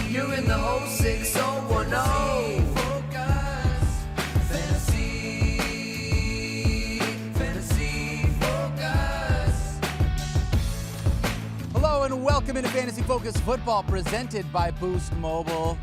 You're in the 06010. Focus. Fantasy Focus. Hello and welcome into Fantasy Focus Football, presented by Boost Mobile.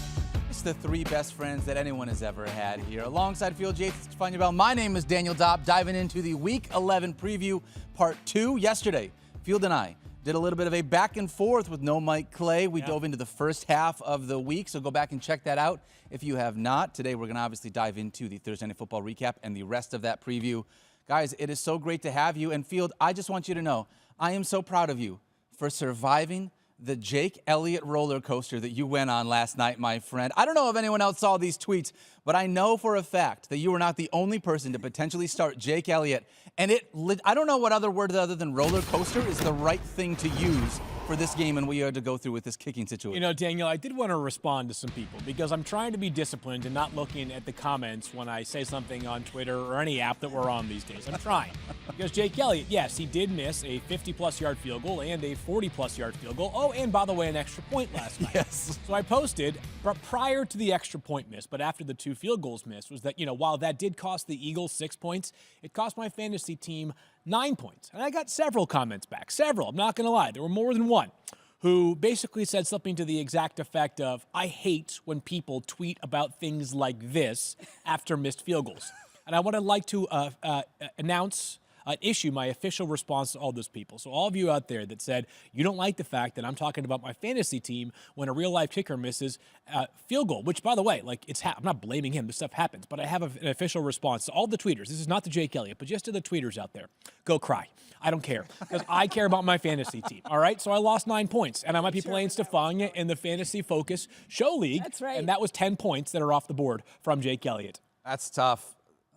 It's the three best friends that anyone has ever had here. Alongside Field Yates, Stephania Bell, my name is Daniel Dopp, diving into the Week 11 preview, Part 2. Yesterday, Field and I did a little bit of a back and forth with no Mike Clay. We dove into the first half of the week, so go back and check that out if you have not. Today, we're going to obviously dive into the Thursday Night Football recap and the rest of that preview. Guys, it is so great to have you. And Field, I just want you to know, I am so proud of you for surviving the Jake Elliott roller coaster that you went on last night, my friend. I don't know if anyone else saw these tweets, but I know for a fact that you were not the only person to potentially start Jake Elliott. And I don't know what other word other than roller coaster is the right thing to use for this game and what you had to go through with this kicking situation. You know, Daniel, I did want to respond to some people because I'm trying to be disciplined and not looking at the comments when I say something on Twitter or any app that we're on these days. I'm trying. Because Jake Elliott, yes, he did miss a 50-plus yard field goal and a 40-plus yard field goal. Oh, and by the way, an extra point last night. Yes. So I posted, but prior to the extra point miss, but after the two field goals missed, was that, you know, while that did cost the Eagles 6 points, it cost my fantasy team 9 points. And I got several comments back. Several. I'm not going to lie. There were more than one who basically said something to the exact effect of, I hate when people tweet about things like this after missed field goals. And I would like to issue my official response to all those people. So all of you out there that said you don't like the fact that I'm talking about my fantasy team when a real-life kicker misses field goal, which, by the way, like I'm not blaming him. This stuff happens. But I have an official response to all the tweeters. This is not the Jake Elliott, but just to the tweeters out there. Go cry. I don't care because I care about my fantasy team. All right? So I lost 9 points, and I might be playing Stephania in the Fantasy Focus Show League. That's right. And that was 10 points that are off the board from Jake Elliott. That's tough.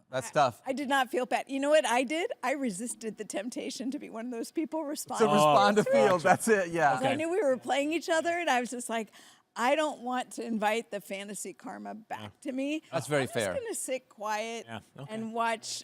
That's tough. I did not feel bad. You know what I did? I resisted the temptation to be one of those people responding. To respond to That's Field. That's it, yeah. I knew we were playing each other, and I was just like, I don't want to invite the fantasy karma back to me. That's very fair. I'm just going to sit quiet okay. and watch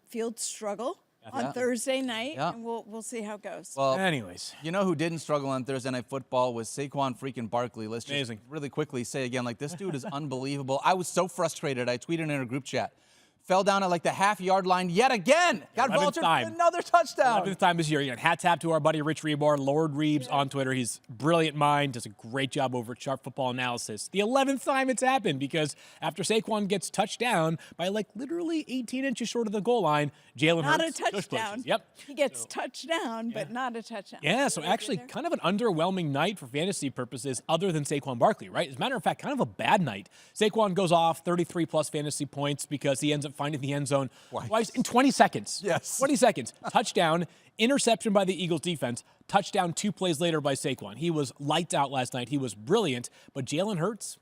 Field struggle on Thursday night, and we'll see how it goes. Well, anyways, you know who didn't struggle on Thursday Night Football was Saquon freaking Barkley. Let's just Amazing. really quickly say again, like, this dude is unbelievable. I was so frustrated. I tweeted in a group chat. Fell down at like the half-yard line yet again. Got vultured for another touchdown. 11th time this year. Again, hat tap to our buddy Rich Rebar, Lord Reeves on Twitter. He's a brilliant mind, does a great job over at Sharp Football Analysis. The 11th time it's happened because after Saquon gets touched down by like literally 18 inches short of the goal line, Jalen Hurts. Not a touchdown. Yep. He gets touched down, but not a touchdown. Yeah, so actually kind of an underwhelming night for fantasy purposes other than Saquon Barkley, right? As a matter of fact, kind of a bad night. Saquon goes off 33-plus fantasy points because he ends up finding the end zone twice in 20 seconds. Yes. 20 seconds. Touchdown, interception by the Eagles defense, touchdown 2 plays later by Saquon. He was lights out last night. He was brilliant, but Jalen Hurts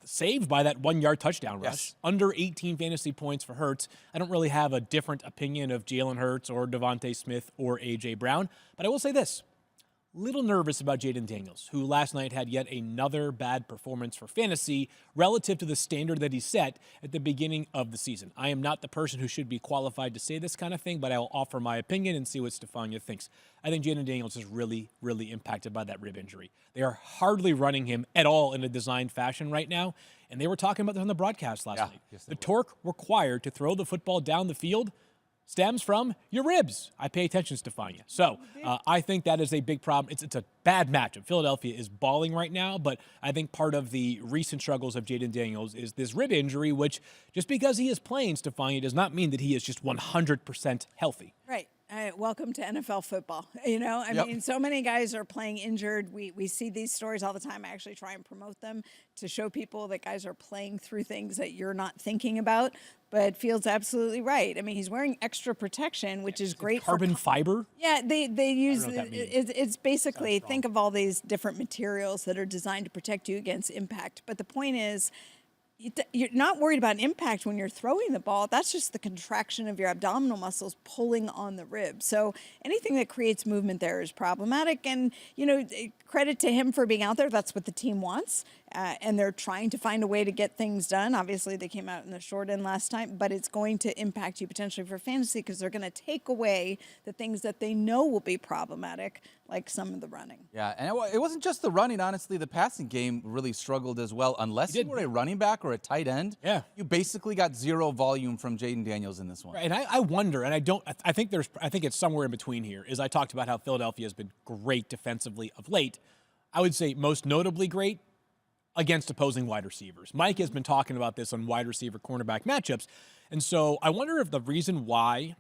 saved by that 1 yard touchdown rush. Yes. Under 18 fantasy points for Hurts. I don't really have a different opinion of Jalen Hurts or Devontae Smith or A.J. Brown, but I will say this. Little nervous about Jaden Daniels, who last night had yet another bad performance for fantasy relative to the standard that he set at the beginning of the season. I am not the person who should be qualified to say this kind of thing, but I will offer my opinion and see what Stephania thinks. I think Jaden Daniels is really, really impacted by that rib injury. They are hardly running him at all in a designed fashion right now, and they were talking about this on the broadcast last night. Yes, the torque required to throw the football down the field stems from your ribs. I pay attention, Stephania. So I think that is a big problem. It's a bad matchup. Philadelphia is balling right now, but I think part of the recent struggles of Jaden Daniels is this rib injury, which just because he is playing, Stephania, does not mean that he is just 100% healthy. Right. Welcome to NFL football. You know, I mean, so many guys are playing injured. We see these stories all the time. I actually try and promote them to show people that guys are playing through things that you're not thinking about. But Fields absolutely right. I mean, he's wearing extra protection, which is great. Carbon fiber? Yeah, they use it's basically, think of all these different materials that are designed to protect you against impact. But the point is, you're not worried about impact when you're throwing the ball. That's just the contraction of your abdominal muscles pulling on the ribs. So anything that creates movement there is problematic. And, you know, credit to him for being out there. That's what the team wants. and they're trying to find a way to get things done. Obviously, they came out in the short end last time, but it's going to impact you potentially for fantasy because they're going to take away the things that they know will be problematic, like some of the running. Yeah, and it wasn't just the running. Honestly, the passing game really struggled as well. Unless you were a running back or a tight end, you basically got zero volume from Jaden Daniels in this one. Right, and I wonder, and I think it's somewhere in between here. Is I talked about how Philadelphia has been great defensively of late. I would say most notably great against opposing wide receivers. Mike has been talking about this on wide receiver cornerback matchups. And so I wonder if the reason why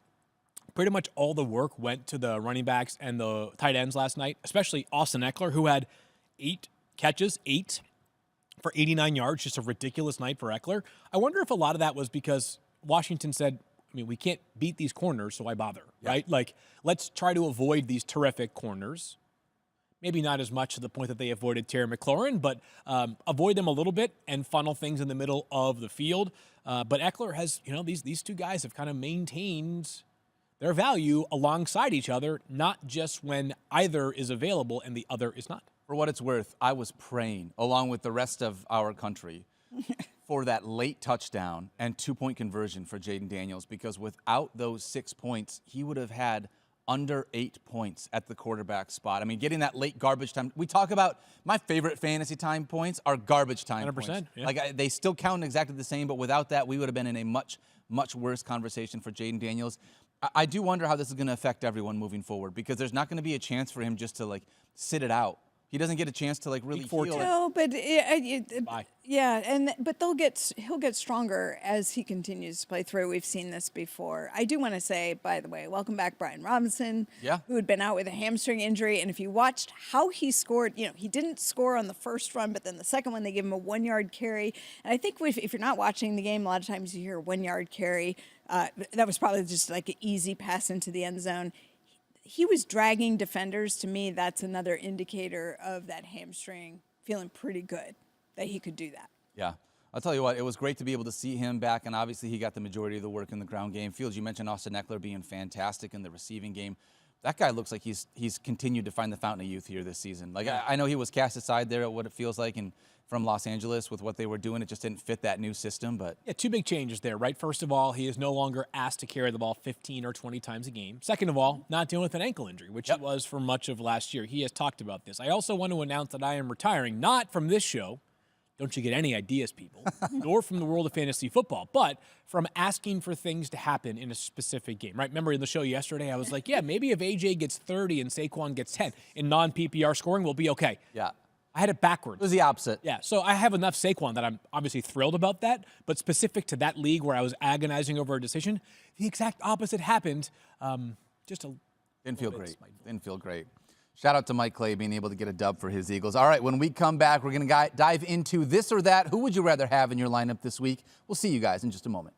pretty much all the work went to the running backs and the tight ends last night, especially Austin Eckler, who had 8 catches, 8 for 89 yards, just a ridiculous night for Eckler. I wonder if a lot of that was because Washington said, I mean, we can't beat these corners, so why bother, right? Like, let's try to avoid these terrific corners. Maybe not as much to the point that they avoided Terry McLaurin, but avoid them a little bit and funnel things in the middle of the field. But Eckler has, these two guys have kind of maintained their value alongside each other, not just when either is available and the other is not. For what it's worth, I was praying, along with the rest of our country, for that late touchdown and 2-point conversion for Jaden Daniels, because without those 6 points, he would have had under 8 points at the quarterback spot. I mean, getting that late garbage time. We talk about my favorite fantasy time points are garbage time 100%, points. yeah. Like they still count exactly the same, but without that, we would have been in a much, much worse conversation for Jaden Daniels. I do wonder how this is going to affect everyone moving forward, because there's not going to be a chance for him just to sit it out. He doesn't get a chance to really heal. No, but but he'll get stronger as he continues to play through. We've seen this before. I do want to say, by the way, welcome back, Brian Robinson, who had been out with a hamstring injury. And if you watched how he scored, he didn't score on the first run, but then the second one they gave him a 1-yard carry. And I think if you're not watching the game, a lot of times you hear a 1-yard carry. That was probably just like an easy pass into the end zone. He was dragging defenders. To me, that's another indicator of that hamstring feeling pretty good that he could do that. Yeah. I'll tell you what, it was great to be able to see him back, and obviously he got the majority of the work in the ground game. Fields, you mentioned Austin Eckler being fantastic in the receiving game. That guy looks like he's continued to find the fountain of youth here this season. Like, I know he was cast aside there at what it feels like from Los Angeles with what they were doing. It just didn't fit that new system. But yeah, 2 big changes there, right? First of all, he is no longer asked to carry the ball 15 or 20 times a game. Second of all, not dealing with an ankle injury, which it was for much of last year. He has talked about this. I also want to announce that I am retiring, not from this show. Don't you get any ideas, people, nor from the world of fantasy football, but from asking for things to happen in a specific game, right? Remember in the show yesterday, I was like, yeah, maybe if AJ gets 30 and Saquon gets 10 in non-PPR scoring, we'll be okay. Yeah. I had it backwards. It was the opposite. Yeah, so I have enough Saquon that I'm obviously thrilled about that, but specific to that league where I was agonizing over a decision, the exact opposite happened. Didn't feel great. Didn't feel great. Shout out to Mike Clay being able to get a dub for his Eagles. All right, when we come back, we're going to dive into this or that. Who would you rather have in your lineup this week? We'll see you guys in just a moment.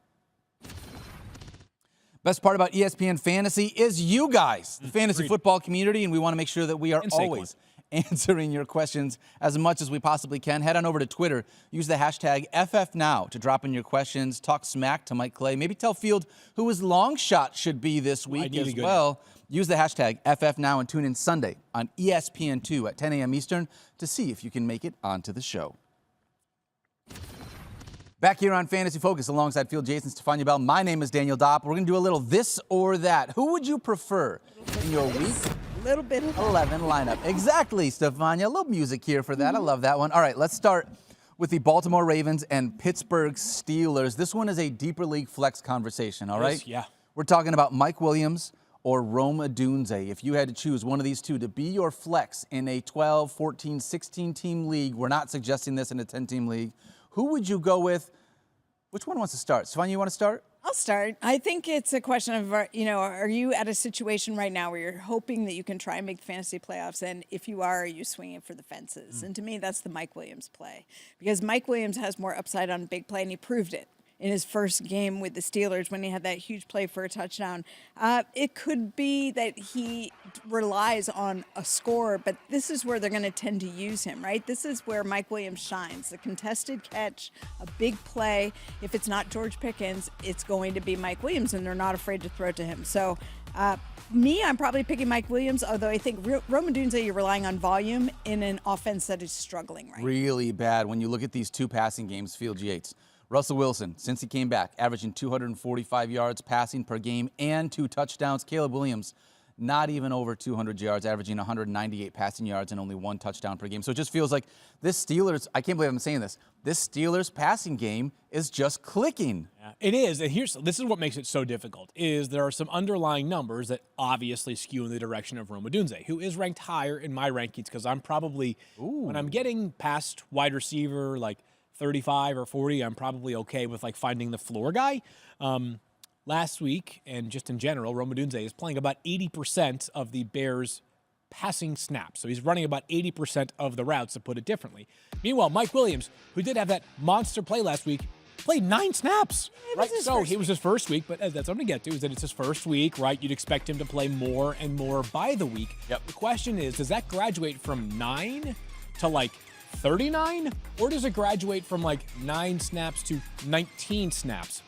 Best part about ESPN Fantasy is you guys, the fantasy football community, and we want to make sure that we are always answering your questions as much as we possibly can. Head on over to Twitter. Use the hashtag FFNow to drop in your questions. Talk smack to Mike Clay. Maybe tell Field who his long shot should be this week as well. Use the hashtag FFNow and tune in Sunday on ESPN2 at 10 a.m. Eastern to see if you can make it onto the show. Back here on Fantasy Focus alongside Field Jason, Stephania Bell. My name is Daniel Dopp. We're going to do a little this or that. Who would you prefer in your week 11 lineup? Exactly, Stephania. A little music here for that. I love that one. All right, let's start with the Baltimore Ravens and Pittsburgh Steelers. This one is a deeper league flex conversation, all right? Yeah. We're talking about Mike Williams or Rome Odunze. If you had to choose one of these two to be your flex in a 12, 14, 16-team league, we're not suggesting this in a 10-team league, who would you go with? Which one wants to start? Stephania, you want to start? I'll start. I think it's a question of, are you at a situation right now where you're hoping that you can try and make the fantasy playoffs? And if you are you swinging for the fences? And to me, that's the Mike Williams play. Because Mike Williams has more upside on big play, and he proved it. in his first game with the Steelers when he had that huge play for a touchdown. It could be that he relies on a score, but this is where they're going to tend to use him, right? This is where Mike Williams shines. The contested catch, a big play. If it's not George Pickens, it's going to be Mike Williams, and they're not afraid to throw to him. So, I'm probably picking Mike Williams, although I think Rome Odunze, you're relying on volume in an offense that is struggling right now. Really bad when you look at these two passing games, Field Yates. Russell Wilson, since he came back, averaging 245 yards passing per game and 2 touchdowns. Caleb Williams, not even over 200 yards, averaging 198 passing yards and only 1 touchdown per game. So it just feels like this Steelers, I can't believe I'm saying this Steelers passing game is just clicking. Yeah, it is. And this is what makes it so difficult, is there are some underlying numbers that obviously skew in the direction of Rome Odunze, who is ranked higher in my rankings because I'm probably, when I'm getting past wide receiver, like 35 or 40, I'm probably okay with like finding the floor guy. Last week, and just in general, Rome Odunze is playing about 80% of the Bears' passing snaps. So he's running about 80% of the routes, to put it differently. Meanwhile, Mike Williams, who did have that monster play last week, played 9 snaps. Right? So it was his first week, but that's what I'm going to get to, is that it's his first week, right? You'd expect him to play more and more by the week. Yep. The question is, does that graduate from 9 to like 39? Or does it graduate from like 9 snaps to 19 snaps?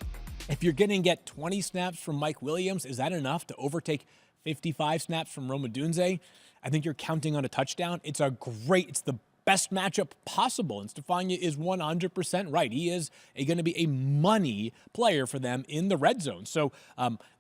If you're going to get 20 snaps from Mike Williams, is that enough to overtake 55 snaps from Rome Odunze? I think you're counting on a touchdown. It's the best matchup possible, and Stephania is 100% right. He is going to be a money player for them in the red zone. So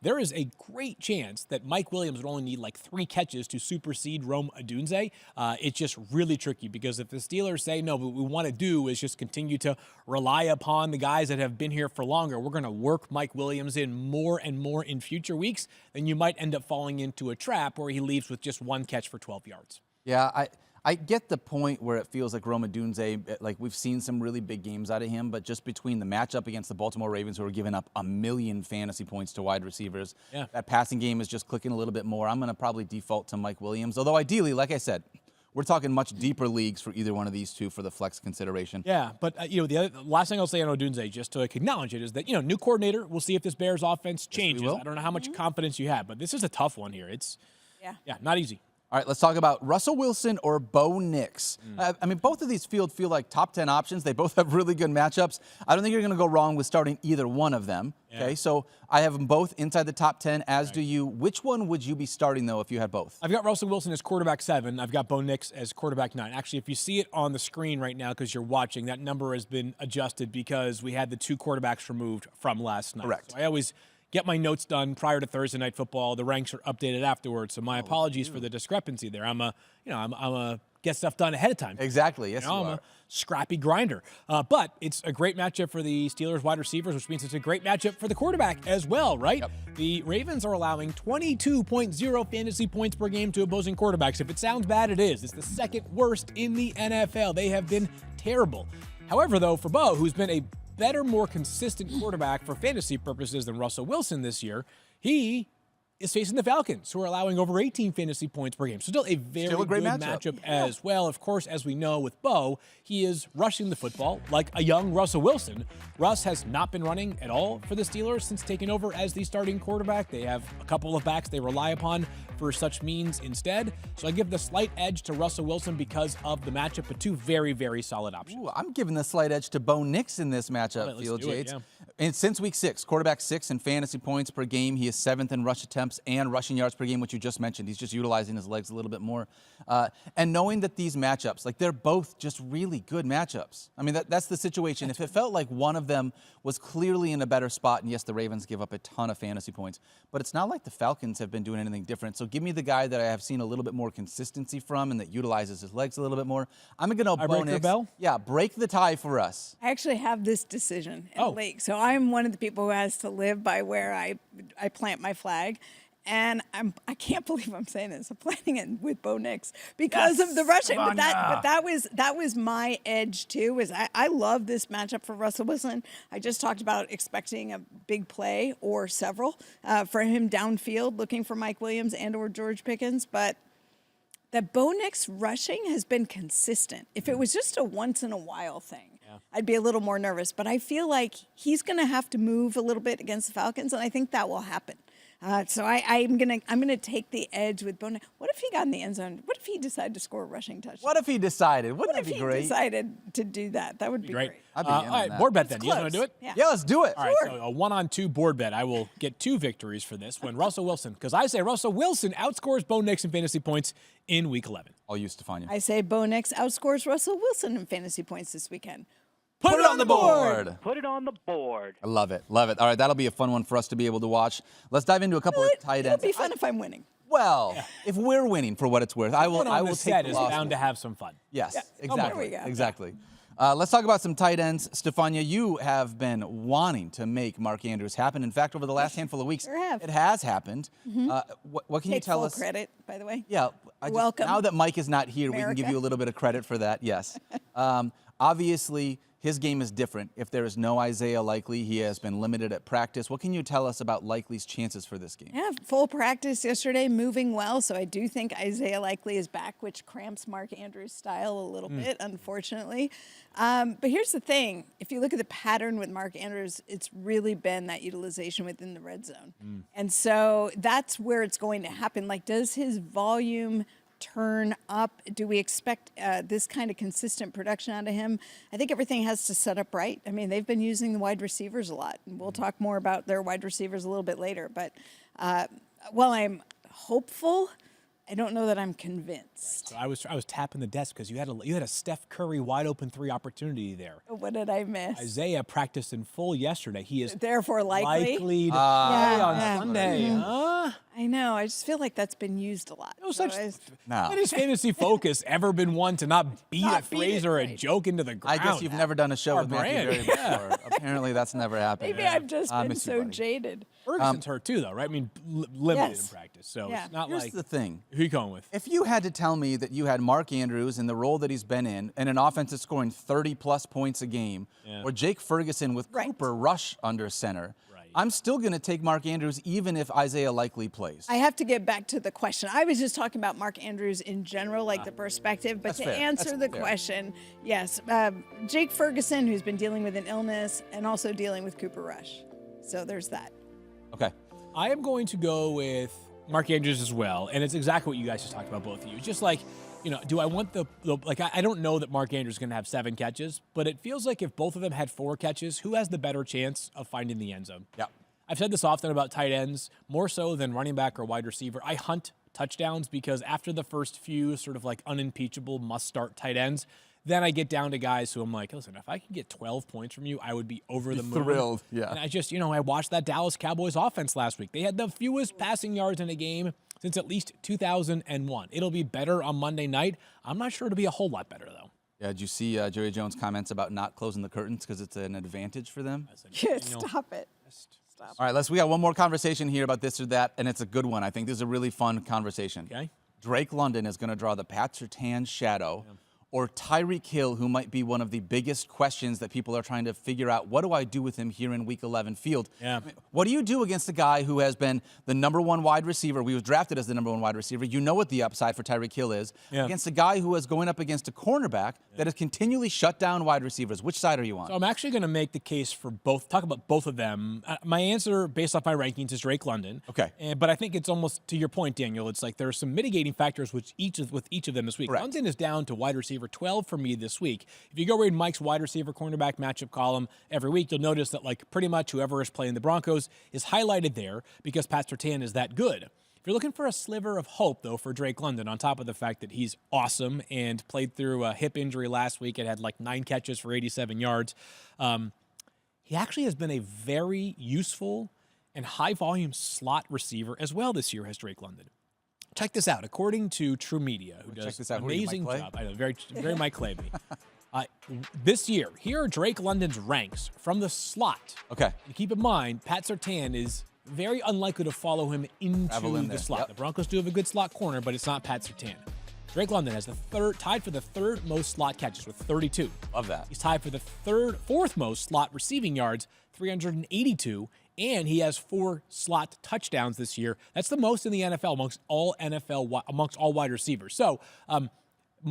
there is a great chance that Mike Williams would only need like 3 catches to supersede Rome Odunze. It's just really tricky because if the Steelers say, no, what we want to do is just continue to rely upon the guys that have been here for longer, we're going to work Mike Williams in more and more in future weeks, then you might end up falling into a trap where he leaves with just 1 catch for 12 yards. Yeah, I get the point where it feels like Rome Odunze, like we've seen some really big games out of him, but just between the matchup against the Baltimore Ravens, who are giving up 1 million fantasy points to wide receivers, that passing game is just clicking a little bit more. I'm going to probably default to Mike Williams, although ideally, like I said, we're talking much deeper leagues for either one of these two for the flex consideration. Yeah, but the last thing I'll say on Odunze, just to acknowledge it, is that new coordinator. We'll see if this Bears offense changes. I don't know how much confidence you have, but this is a tough one here. It's not easy. All right, let's talk about Russell Wilson or Bo Nix. I mean, both of these feel like top 10 options. They both have really good matchups. I don't think you're going to go wrong with starting either one of them. Yeah. Okay, so I have them both inside the top 10, as do you. Which one would you be starting, though, if you had both? I've got Russell Wilson as quarterback 7. I've got Bo Nix as quarterback 9. Actually, if you see it on the screen right now because you're watching, that number has been adjusted because we had the 2 quarterbacks removed from last night. Correct. So I always get my notes done prior to Thursday Night Football. The ranks are updated afterwards, so my apologies for the discrepancy there. I'm a get stuff done ahead of time. Exactly. Yes, I'm a scrappy grinder. But it's a great matchup for the Steelers wide receivers, which means it's a great matchup for the quarterback as well, right? Yep. The Ravens are allowing 22.0 fantasy points per game to opposing quarterbacks. If it sounds bad, it is. It's the 2nd worst in the NFL. They have been terrible. However, though, for Bo, who's been a better, more consistent quarterback for fantasy purposes than Russell Wilson this year, he is facing the Falcons, who are allowing over 18 fantasy points per game. So still a very great good matchup as well. Of course, as we know with Bo, he is rushing the football like a young Russell Wilson. Russ has not been running at all for the Steelers since taking over as the starting quarterback. They have a couple of backs they rely upon for such means instead. So I give the slight edge to Russell Wilson because of the matchup, but 2 very, very solid options. Ooh, I'm giving the slight edge to Bo Nix in this matchup, Field Yates. And since week 6, quarterback 6 in fantasy points per game. He is 7th in rush attempts and rushing yards per game, which you just mentioned. He's just utilizing his legs a little bit more. And knowing that these matchups, like they're both just really good matchups. I mean, that's the situation. If it felt like one of them was clearly in a better spot, and yes, the Ravens give up a ton of fantasy points, but it's not like the Falcons have been doing anything different. So give me the guy that I have seen a little bit more consistency from and that utilizes his legs a little bit more. I'm going to go Bo Nix. Bell? Yeah, break the tie for us. I actually have this decision in the league. So I'm one of the people who has to live by where I plant my flag. And I can't believe I'm saying this. I'm planting it with Bo Nix because of the rushing. But that was my edge too. I love this matchup for Russell Wilson. I just talked about expecting a big play or several for him downfield, looking for Mike Williams and or George Pickens. But that Bo Nix rushing has been consistent. If it was just a once in a while thing, I'd be a little more nervous. But I feel like he's going to have to move a little bit against the Falcons, and I think that will happen. So I'm gonna take the edge with Bo Nix. What if he got in the end zone? What if he decided to score a rushing touchdown? What if he decided? Wouldn't that be great? What if he decided to do that? That would be great. I'd be in All on right, that. board bet then. It's You guys want to do it? close. Yeah, let's do it. All right, so a 1-on-2 board bet. I will get 2 victories for this when Russell Wilson, because I say Russell Wilson outscores Bo Nix in fantasy points in Week 11. All you, Stephania. I say Bo Nix outscores Russell Wilson in fantasy points this weekend. Put it on the board. Put it on the board. I love it. Love it. All right, that'll be a fun one for us to be able to watch. Let's dive into a couple of tight ends. It'll be fun if I'm winning. Well, if we're winning, for what it's worth, I will The take set the is loss. bound to have some fun. Yes, There exactly. we go. Exactly. Let's talk about some tight ends. Stephania, you have been wanting to make Mark Andrews happen. In fact, over the last handful of weeks, Sure have. it has happened. What can you Take tell full us? credit, by the way. Yeah. Welcome. Now that Mike is not here, we can give America. you a little bit of credit for that. Yes. Obviously, his game is different. If there is no Isaiah Likely, he has been limited at practice. What can you tell us about Likely's chances for this game? Yeah, full practice yesterday, moving well. So I do think Isaiah Likely is back, which cramps Mark Andrews' style a little bit, unfortunately. But here's the thing. If you look at the pattern with Mark Andrews, it's really been that utilization within the red zone. And so that's where it's going to happen. Like, does his volume turn up? Do we expect this kind of consistent production out of him? I think everything has to set up right. I mean, they've been using the wide receivers a lot, and we'll talk more about their wide receivers a little bit later. But while I'm hopeful, I don't know that I'm convinced. So I was tapping the desk because you had a Steph Curry wide open 3 opportunity there. What did I miss? Isaiah practiced in full yesterday. He is Therefore, likely. to play Yeah, on yeah. Sunday. Huh? I know. I just feel like that's been used a lot. No So such. No. When has Fantasy Focus ever been one to not beat Not a beat phrase it, or a right. joke into the I ground? guess you've never done a show Our with Matthew brand. Berry before. Apparently, that's never happened. Maybe I've just I been miss you, so buddy. jaded. Ferguson's hurt too, though, right? I mean, limited Yes. in practice, so Yeah. it's not Here's like the thing. who you going with? If you had to tell me that you had Mark Andrews in the role that he's been in an offense that's scoring 30-plus points a game, or Jake Ferguson with Right. Cooper Rush under center, Right. I'm still going to take Mark Andrews even if Isaiah Likely plays. I have to get back to the question. I was just talking about Mark Andrews in general, like the perspective. But That's to fair. answer That's the fair. question, yes, Jake Ferguson, who's been dealing with an illness and also dealing with Cooper Rush. So there's that. Okay. I am going to go with Mark Andrews as well, and it's exactly what you guys just talked about, both of you. Just like, do I want the like? I don't know that Mark Andrews is going to have 7 catches, but it feels like if both of them had 4 catches, who has the better chance of finding the end zone? Yeah. I've said this often about tight ends, more so than running back or wide receiver. I hunt touchdowns because after the first few sort of like unimpeachable must-start tight ends, then I get down to guys who I'm like, listen, if I can get 12 points from you, I would be over the moon. Thrilled, yeah. And I just, I watched that Dallas Cowboys offense last week. They had the fewest passing yards in a game since at least 2001. It'll be better on Monday night. I'm not sure it'll be a whole lot better, though. Yeah, did you see Jerry Jones' comments about not closing the curtains because it's an advantage for them? Yeah, stop it. Stop. All right, we got one more conversation here about this or that, and it's a good one. I think this is a really fun conversation. Okay. Drake London is going to draw the Pat Surtain shadow, or Tyreek Hill, who might be one of the biggest questions that people are trying to figure out. What do I do with him here in Week 11 field? Yeah. I mean, what do you do against a guy who has been the #1 wide receiver? He was drafted as the #1 wide receiver. You know what the upside for Tyreek Hill is. Yeah. Against a guy who is going up against a cornerback that has continually shut down wide receivers. Which side are you on? So I'm actually going to make the case for both, talk about both of them. My answer, based off my rankings, is Drake London. Okay. But I think it's almost, to your point, Daniel, it's like there are some mitigating factors with each of them this week. Correct. London is down to wide receiver 12 for me this week. If you go read Mike's wide receiver cornerback matchup column every week, you'll notice that like pretty much whoever is playing the Broncos is highlighted there because Pat Surtain is that good. If you're looking for a sliver of hope, though, for Drake London, on top of the fact that he's awesome and played through a hip injury last week and had like 9 catches for 87 yards, he actually has been a very useful and high-volume slot receiver as well this year, has Drake London. Check this out. According to True Media, who does this out. an Who are you, amazing Mike Clay? job. I know, very Mike Clay. This year, here are Drake London's ranks from the slot. Okay. And keep in mind, Pat Surtain is very unlikely to follow him into Travel in the there, slot. yep. The Broncos do have a good slot corner, but it's not Pat Surtain. Drake London has tied for the 3rd most slot catches with 32. Love that. He's tied for the 4th most slot receiving yards, 382, and he has 4 slot touchdowns this year. That's the most in the NFL amongst all wide receivers. So,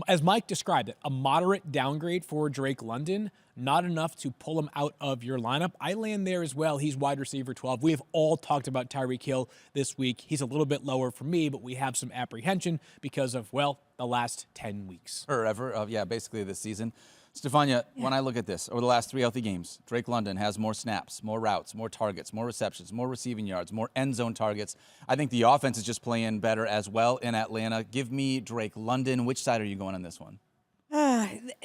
as Mike described it, a moderate downgrade for Drake London, not enough to pull him out of your lineup. I land there as well. He's wide receiver 12. We have all talked about Tyreek Hill this week. He's a little bit lower for me, but we have some apprehension because of, well, the last 10 weeks. Basically this season. Stephania, when I look at this, over the last 3 healthy games, Drake London has more snaps, more routes, more targets, more receptions, more receiving yards, more end zone targets. I think the offense is just playing better as well in Atlanta. Give me Drake London. Which side are you going on this one?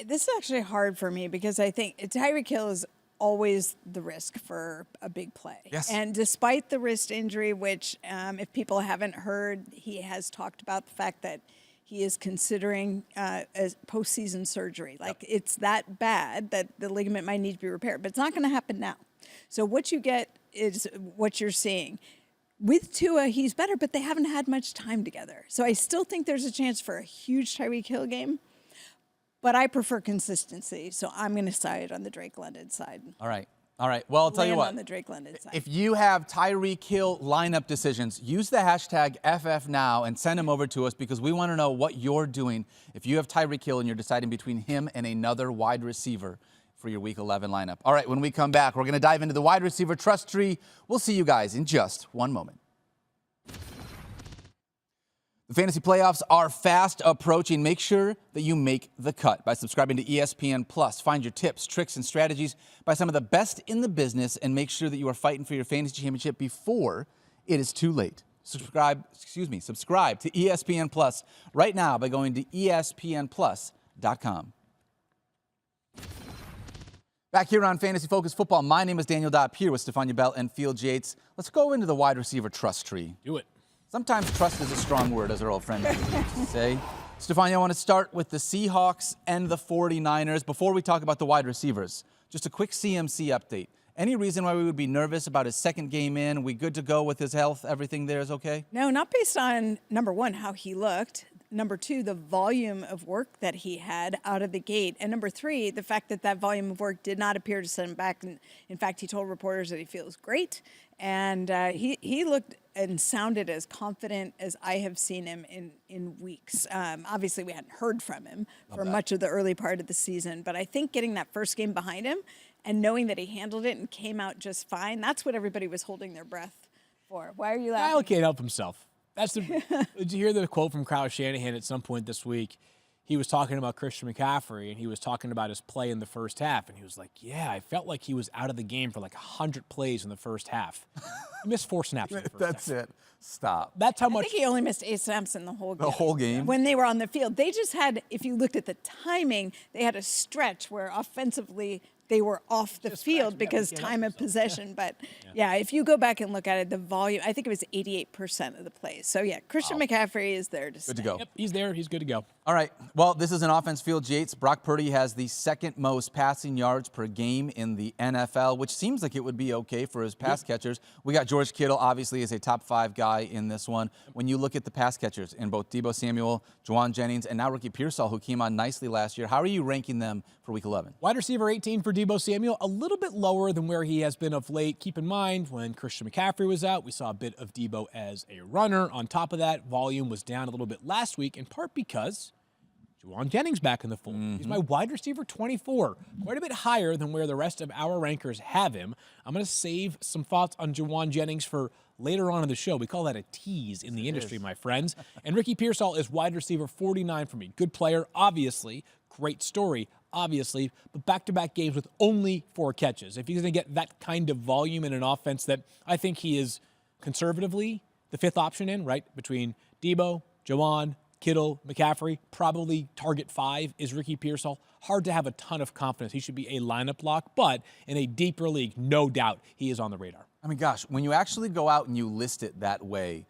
This is actually hard for me because I think Tyreek Hill is always the risk for a big play. Yes. And despite the wrist injury, which if people haven't heard, he has talked about the fact that he is considering as postseason surgery. Like it's that bad that the ligament might need to be repaired, but it's not going to happen now. So what you get is what you're seeing. With Tua, he's better, but they haven't had much time together. So I still think there's a chance for a huge Tyreek Hill game, but I prefer consistency. So I'm going to side on the Drake London side. All right. Well, I'll tell you what. On the Drake London side. If you have Tyreek Hill lineup decisions, use the hashtag FFNow and send them over to us because we want to know what you're doing if you have Tyreek Hill and you're deciding between him and another wide receiver for your Week 11 lineup. All right, when we come back, we're going to dive into the wide receiver trust tree. We'll see you guys in just one moment. The fantasy playoffs are fast approaching. Make sure that you make the cut by subscribing to ESPN Plus. Find your tips, tricks, and strategies by some of the best in the business, and make sure that you are fighting for your fantasy championship before it is too late. Subscribe to ESPN Plus right now by going to espnplus.com. Back here on Fantasy Focus Football, my name is Daniel Dopp, here with Stephania Bell and Yates. Let's go into the wide receiver trust tree. Do it. Sometimes trust is a strong word, as our old friend used to say. Stephania, I want to start with the Seahawks and the 49ers. Before we talk about the wide receivers, just a quick CMC update. Any reason why we would be nervous about his second game in? We good to go with his health? Everything there is okay? No, not based on, number one, how he looked. Number two, the volume of work that he had out of the gate. And number three, the fact that that volume of work did not appear to send him back. And in fact, he told reporters that he feels great. And he looked and sounded as confident as I have seen him in weeks. Obviously, we hadn't heard from him for much of the early part of the season. But I think getting that first game behind him and knowing that he handled it and came out just fine, that's what everybody was holding their breath for. Why are you laughing? Kyle can't help himself. Did you hear the quote from Kyle Shanahan at some point this week? He was talking about Christian McCaffrey, and he was talking about his play in the first half, and he was like, yeah, I felt like he was out of the game for like 100 plays in the first half. He missed 4 snaps in the first That's half. it. Stop. That's how I much. think he only missed 8 snaps in the whole game. The whole game? When they were on the field. They just had, if you looked at the timing, they had a stretch where offensively they were off the field because time of possession. But yeah, if you go back and look at it, the volume, I think it was 88% of the plays. So yeah, Christian McCaffrey is there to stay. Good to go. Yep, he's there. He's good to go. All right. Well, this is an offense field, Yates. Brock Purdy has the second most passing yards per game in the NFL, which seems like it would be okay for his pass catchers. We got George Kittle, obviously, is a top 5 guy in this one. When you look at the pass catchers in both Deebo Samuel, Juwan Jennings, and now Ricky Pearsall, who came on nicely last year, how are you ranking them for Week 11? Wide receiver 18 for Deebo Samuel, a little bit lower than where he has been of late. Keep in mind, when Christian McCaffrey was out, we saw a bit of Deebo as a runner. On top of that, volume was down a little bit last week, in part because Juwan Jennings back in the fold. He's my wide receiver 24, quite a bit higher than where the rest of our rankers have him. I'm going to save some thoughts on Juwan Jennings for later on in the show. We call that a tease in the industry, my friends. And Ricky Pearsall is wide receiver 49 for me. Good player, obviously. Great story, obviously. But back-to-back games with only 4 catches. If he's going to get that kind of volume in an offense that I think he is conservatively the 5th option in, right, between Deebo, Juwan, Kittle, McCaffrey, probably target 5 is Ricky Pearsall. Hard to have a ton of confidence. He should be a lineup lock, but in a deeper league, no doubt he is on the radar. I mean, gosh, when you actually go out and you list it that way,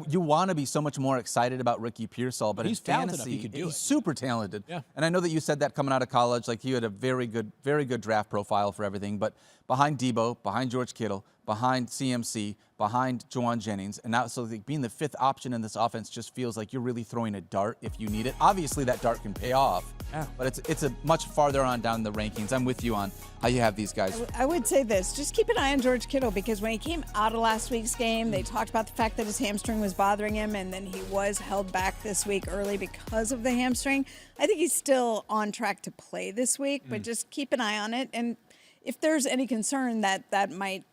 you want to be so much more excited about Ricky Pearsall, but he's in talented fantasy, enough, he could do he's it. super talented. Yeah. And I know that you said that coming out of college, like he had a very good draft profile for everything. But behind Deebo, behind George Kittle, behind CMC, behind Juwan Jennings, and now so being the fifth option in this offense just feels like you're really throwing a dart if you need it. Obviously, that dart can pay off, but it's a much farther on down the rankings. I'm with you on how you have these guys. I would say this, just keep an eye on George Kittle, because when he came out of last week's game, they talked about the fact that his hamstring was bothering him, and then he was held back this week early because of the hamstring. I think he's still on track to play this week, but just keep an eye on it. And if there's any concern that might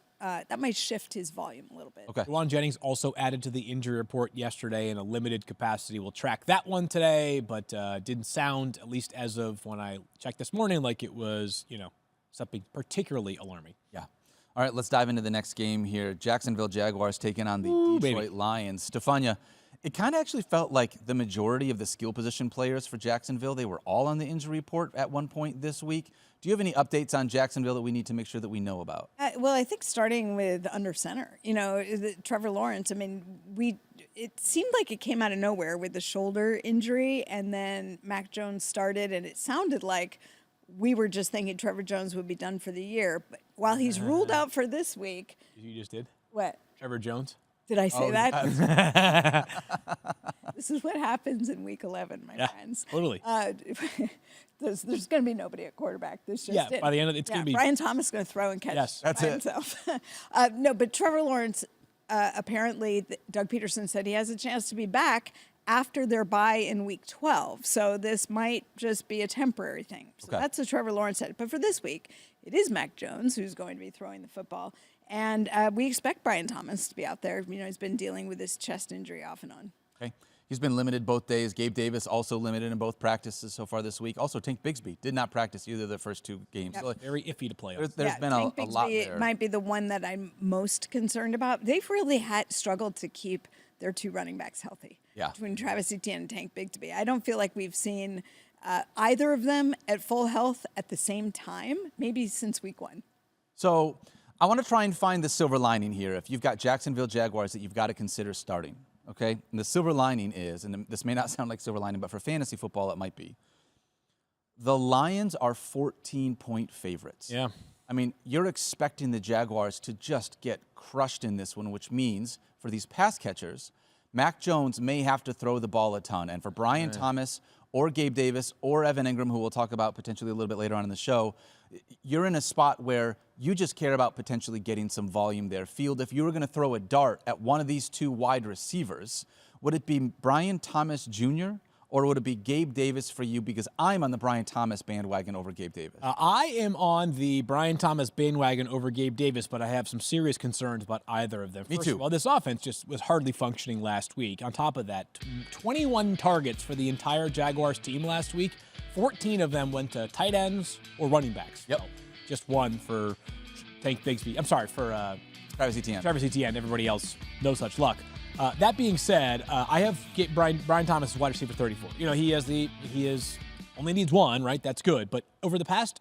shift his volume a little bit. Okay. Juwan Jennings also added to the injury report yesterday in a limited capacity. We'll track that one today, but didn't sound, at least as of when I checked this morning, like it was, something particularly alarming. Yeah. All right, let's dive into the next game here. Jacksonville Jaguars taking on the Detroit Lions. Stephania, it kind of actually felt like the majority of the skill position players for Jacksonville, they were all on the injury report at one point this week. Do you have any updates on Jacksonville that we need to make sure that we know about? Well, I think starting with under center, Trevor Lawrence, it seemed like it came out of nowhere with the shoulder injury, and then Mac Jones started, and it sounded like we were just thinking Trevor Jones would be done for the year. But while he's ruled out for this week. You just did? What? Trevor Jones? Did I say that? This is what happens in week 11, my friends. Totally. There's going to be nobody at quarterback. This just by the end of it, it's going to be. Brian Thomas is going to throw and catch that's by it. himself. No, but Trevor Lawrence, apparently, Doug Peterson said he has a chance to be back after their bye in week 12. So this might just be a temporary thing. So that's what Trevor Lawrence said. But for this week, it is Mac Jones who's going to be throwing the football. And we expect Brian Thomas to be out there. He's been dealing with this chest injury off and on. Okay. He's been limited both days. Gabe Davis also limited in both practices so far this week. Also, Tank Bigsby did not practice either of the first two games. Yep. So Very iffy to play. There's been a lot there. Might be the one that I'm most concerned about. They've really struggled to keep their two running backs healthy. Yeah. Between Travis Etienne and Tank Bigsby. I don't feel like we've seen either of them at full health at the same time, maybe since week 1. So I want to try and find the silver lining here. If you've got Jacksonville Jaguars that you've got to consider starting, okay? And the silver lining is, and this may not sound like silver lining, but for fantasy football it might be, the Lions are 14-point favorites. Yeah. I mean, you're expecting the Jaguars to just get crushed in this one, which means for these pass catchers, Mac Jones may have to throw the ball a ton. And for Brian Thomas or Gabe Davis or Evan Ingram, who we'll talk about potentially a little bit later on in the show, you're in a spot where you just care about potentially getting some volume there. Field, if you were going to throw a dart at one of these two wide receivers, would it be Brian Thomas Jr., or would it be Gabe Davis for you? Because I'm on the Brian Thomas bandwagon over Gabe Davis. I am on the Brian Thomas bandwagon over Gabe Davis, but I have some serious concerns about either of them. Me First too. of all, this offense just was hardly functioning last week. On top of that, 21 targets for the entire Jaguars team last week. 14 of them went to tight ends or running backs. Yep. So just one for Tank Bigsby. I'm sorry, for Travis Etienne. Travis Etienne. Everybody else, no such luck. That being said, I have Brian Thomas as wide receiver 34. He only needs one, right? That's good. But over the past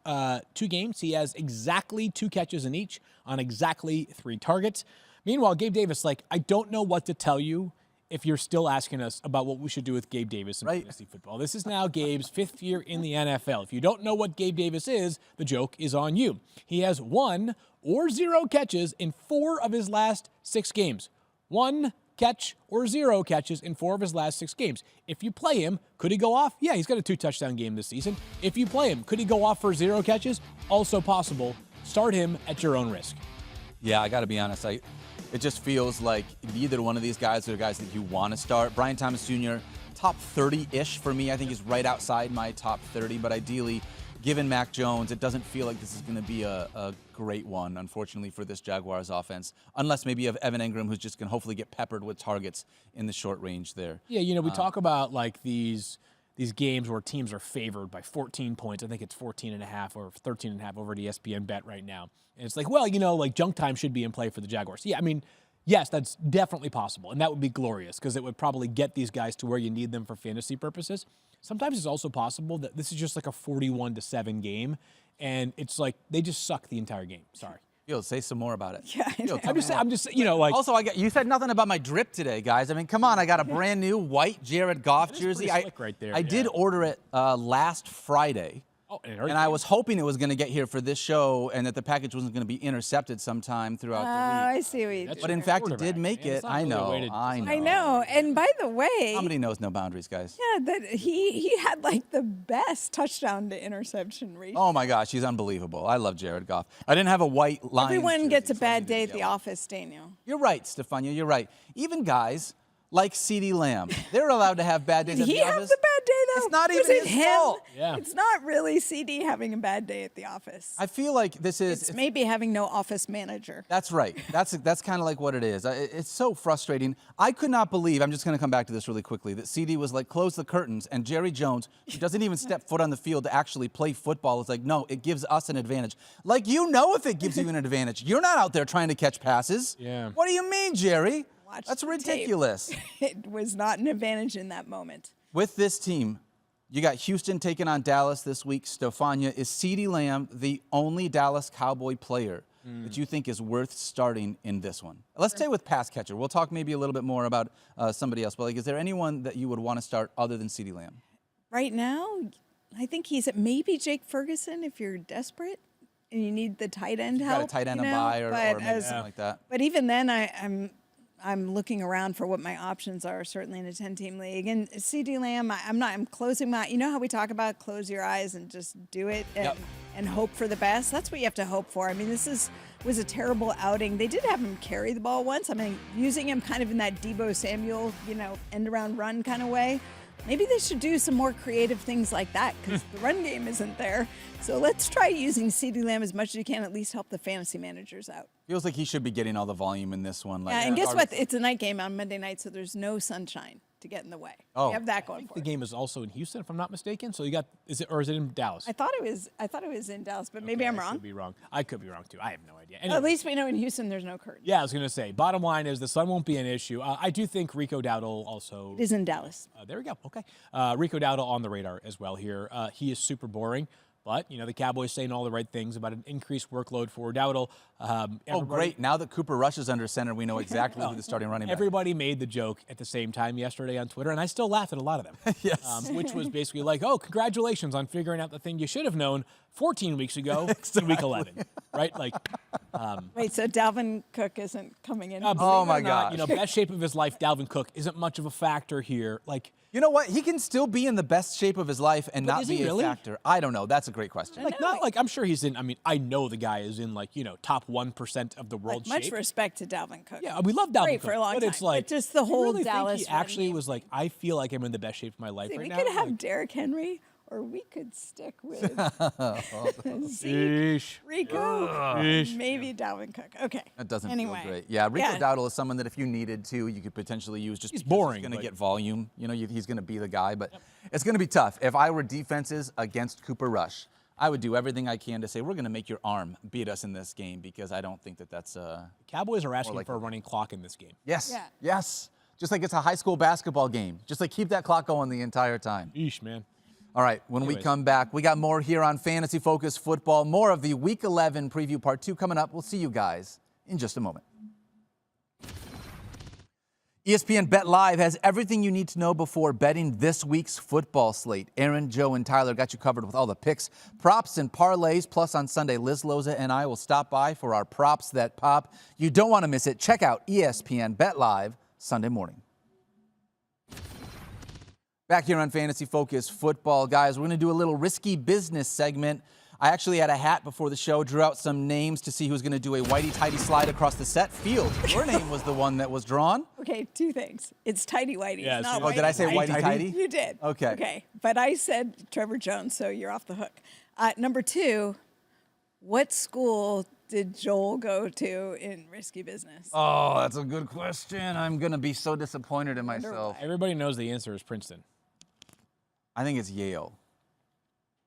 2 games, he has exactly 2 catches in each on exactly 3 targets. Meanwhile, Gabe Davis, I don't know what to tell you if you're still asking us about what we should do with Gabe Davis in fantasy football. This is now Gabe's 5th year in the NFL. If you don't know what Gabe Davis is, the joke is on you. He has 1 or 0 catches in 4 of his last 6 games. 1 catch or 0 catches in 4 of his last 6 games. If you play him, could he go off? Yeah, he's got a 2-touchdown game this season. If you play him, could he go off for 0 catches? Also possible. Start him at your own risk. Yeah, I got to be honest. It just feels like neither one of these guys are guys that you want to start. Brian Thomas Jr., top 30-ish for me. I think he's right outside my top 30, but ideally, given Mac Jones, it doesn't feel like this is going to be a great one, unfortunately, for this Jaguars offense, unless maybe you have Evan Ingram, who's just going to hopefully get peppered with targets in the short range there. Yeah, we talk about these games where teams are favored by 14 points. I think it's 14.5 or 13.5 over at ESPN Bet right now. And it's junk time should be in play for the Jaguars. Yeah, yes, that's definitely possible, and that would be glorious because it would probably get these guys to where you need them for fantasy purposes. Sometimes it's also possible that this is just like a 41-7 game, and it's like they just suck the entire game. Sorry. Yo, say some more about it. Yeah, Yo, I'm just Also, you said nothing about my drip today, guys. Come on, I got a brand new white Jared Goff jersey. slick right there, I did order it last Friday. Oh, and I was hoping it was going to get here for this show and that the package wasn't going to be intercepted sometime throughout the week. I see what you did. But in fact, it did make it. I know. I know. And by the way, Comedy knows no boundaries, guys. yeah, that he had like the best touchdown to interception ratio. Oh my gosh, he's unbelievable. I love Jared Goff. I didn't have a white line. Everyone gets a bad day at the office, Daniel. You're right, Stephania. You're right. Even guys like CeeDee Lamb, they're allowed to have bad days Did at the he office. have the bad day though? It's not Was even it his him? fault. Yeah. It's not really CD having a bad day at the office. I feel like this is. It's maybe having no office manager. That's right. That's kind of like what it is. It's so frustrating. I could not believe, I'm just going to come back to this really quickly, that CD was like, close the curtains, and Jerry Jones, who doesn't even step foot on the field to actually play football, is like, no, it gives us an advantage. Like, you know if it gives you an advantage. You're not out there trying to catch passes. Yeah. What do you mean, Jerry? Watch That's the tape. ridiculous. It was not an advantage in that moment. With this team, you got Houston taking on Dallas this week. Stephania, is CeeDee Lamb the only Dallas Cowboy player that you think is worth starting in this one? Let's stay with pass catcher. We'll talk maybe a little bit more about somebody else. But like, is there anyone that you would want to start other than CeeDee Lamb? Right now, I think he's at maybe Jake Ferguson if you're desperate and you need the tight end You help. got a tight end you to know? buy or But maybe something like that. But even then, I'm looking around for what my options are, certainly in a 10-team league. And CeeDee Lamb, I'm closing my, you know how we talk about close your eyes and just do it and hope for the best? That's what you have to hope for. I mean, was a terrible outing. They did have him carry the ball once. I mean, using him kind of in that Deebo Samuel, end around run kind of way. Maybe they should do some more creative things like that because the run game isn't there. So let's try using CeeDee Lamb as much as you can, at least help the fantasy managers out. Feels like he should be getting all the volume in this one. Like, Yeah, and guess what? It's a night game on Monday night, so there's no sunshine to get in the way. Oh. You have that going for The it. game is also in Houston, if I'm not mistaken. So you got, is it in Dallas? I thought it was in Dallas, but maybe I'm I wrong. could be wrong. I could be wrong too. I have no idea. At Anyway. least we know in Houston there's no curtain. Yeah, I was going to say, bottom line is the sun won't be an issue. I do think Rico Dowdle also. It is in Dallas. There we go. Okay. Rico Dowdle on the radar as well here. He is super boring, but, the Cowboys saying all the right things about an increased workload for Dowdle. Oh, great. Now that Cooper Rush is under center, we know exactly who the starting running back is. Everybody made the joke at the same time yesterday on Twitter, and I still laugh at a lot of them. Yes. Which was basically like, oh, congratulations on figuring out the thing you should have known 14 weeks ago in week 11, right? Like, Wait, so Dalvin Cook isn't coming in? Oh, my God. gosh. Best shape of his life, Dalvin Cook, isn't much of a factor here. Like, You know what? He can still be in the best shape of his life and not is he be really? a factor. I don't know. That's a great question. I'm sure he's in. I mean, I know the guy is in top 1% of the world Much shape. respect to Dalvin Cook. Yeah, we love Dalvin Great Cook, for a long but time. it's like But just the you whole really think Dallas he actually run was like, I feel like I'm in the best shape of my life See, right we now. could have Like, Derrick Henry, or we could stick with Zeke, Eesh. Rico, maybe Dalvin Cook. Okay. That doesn't anyway. feel great. Yeah, Rico Dowdle is someone that if you needed to, you could potentially use just He's because boring, He's going to but- get volume. He's going to be the guy, but it's going to be tough. If I were defenses against Cooper Rush, I would do everything I can to say, we're going to make your arm beat us in this game because I don't think that that's Cowboys are asking like for a running clock in this game. Yes. Yeah. Yes. Just like it's a high school basketball game. Just like keep that clock going the entire time. Eesh, man. All right, when we Anyways. come back, we got more here on Fantasy Focus Football. More of the Week 11 preview part 2 coming up. We'll see you guys in just a moment. ESPN Bet Live has everything you need to know before betting this week's football slate. Aaron, Joe, and Tyler got you covered with all the picks, props, and parlays. Plus, on Sunday, Liz Loza and I will stop by for our props that pop. You don't want to miss it. Check out ESPN Bet Live Sunday morning. Back here on Fantasy Focus Football, guys, we're going to do a little risky business segment. I actually had a hat before the show, drew out some names to see who's going to do a whitey-tighty slide across the set field. Your name was the one that was drawn. Okay, two things. It's Tighty Whitey. Yeah, It's not so- Oh, did I say Whitey. whitey-tighty? You did. Okay. Okay, but I said Trevor Jones, so you're off the hook. Number two, what school did Joel go to in risky business? Oh, that's a good question. I'm going to be so disappointed in myself. Everybody knows the answer is Princeton. I think it's Yale.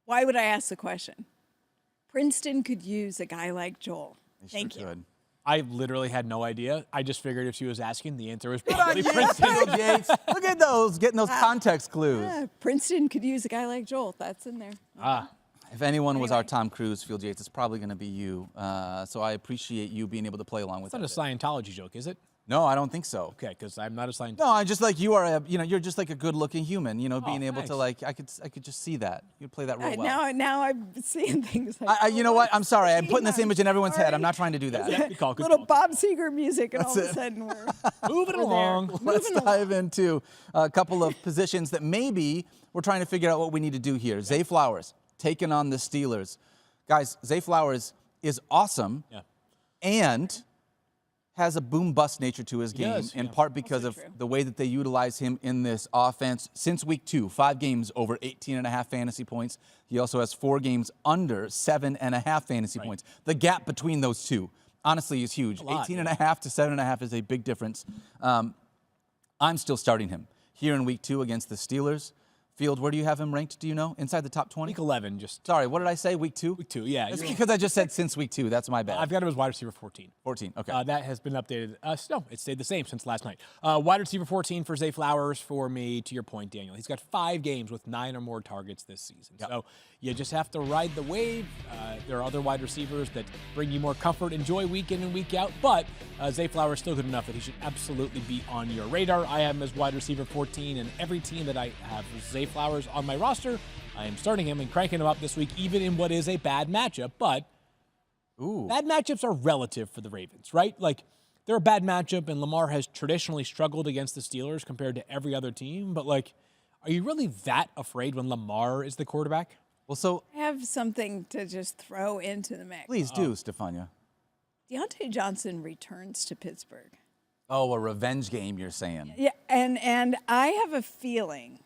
Why would I ask the question? Princeton could use a guy like Joel. They Thank sure you. could. I literally had no idea. I just figured if she was asking, the answer was Good on probably you, Princeton. Bill Yates. Look at those, getting those context clues. Yeah, Princeton could use a guy like Joel. That's in there. If anyone was our Anyway. Tom Cruise, Field Yates, it's probably going to be you. So I appreciate you being able to play along with It's not a that. Scientology joke, is it? No, I don't think so. Okay, because I'm not assigned. No, I just like you are. You're just like a good-looking human. Being able thanks. to like, I could just see that you play that role well. Now I'm seeing things like. You know what? I'm sorry. I'm putting this image in everyone's head. I'm not trying to do that. Good call, good Little call. Bob Seger music, and all of a sudden we're Moving along. Let's dive into a couple of positions that maybe we're trying to figure out what we need to do here. Zay Flowers taking on the Steelers. Guys, Zay Flowers is awesome and has a boom-bust nature to his game, in part because of the way that they utilize him in this offense. Since week 2, 5 games over 18.5 fantasy points. He also has 4 games under 7.5 fantasy points. The gap between those two, honestly, is huge. 18.5 to 7.5 is a big difference. I'm still starting him here in week 2 against the Steelers. Field, where do you have him ranked? Do you know? Inside the top 20? Week 11, just. Sorry, what did I say? Week 2? Week 2, yeah. That's because I just said since week 2. That's my bad. I've got him as wide receiver 14. 14, okay. That has been updated. No, it stayed the same since last night. Wide receiver 14 for Zay Flowers for me, to your point, Daniel. He's got 5 games with 9 or more targets this season. So you just have to ride the wave. There are other wide receivers that bring you more comfort and joy week in and week out, but Zay Flowers is still good enough that he should absolutely be on your radar. I have him as wide receiver 14, and every team that I have Zay Flowers on my roster, I am starting him and cranking him up this week, even in what is a bad matchup. But bad matchups are relative for the Ravens, right? Like, they're a bad matchup, and Lamar has traditionally struggled against the Steelers compared to every other team. But, like, are you really that afraid when Lamar is the quarterback? Well, so I have something to just throw into the mix. please do, Stephania. Deontay Johnson returns to Pittsburgh. Oh, a revenge game, you're saying. Yeah, and I have a feeling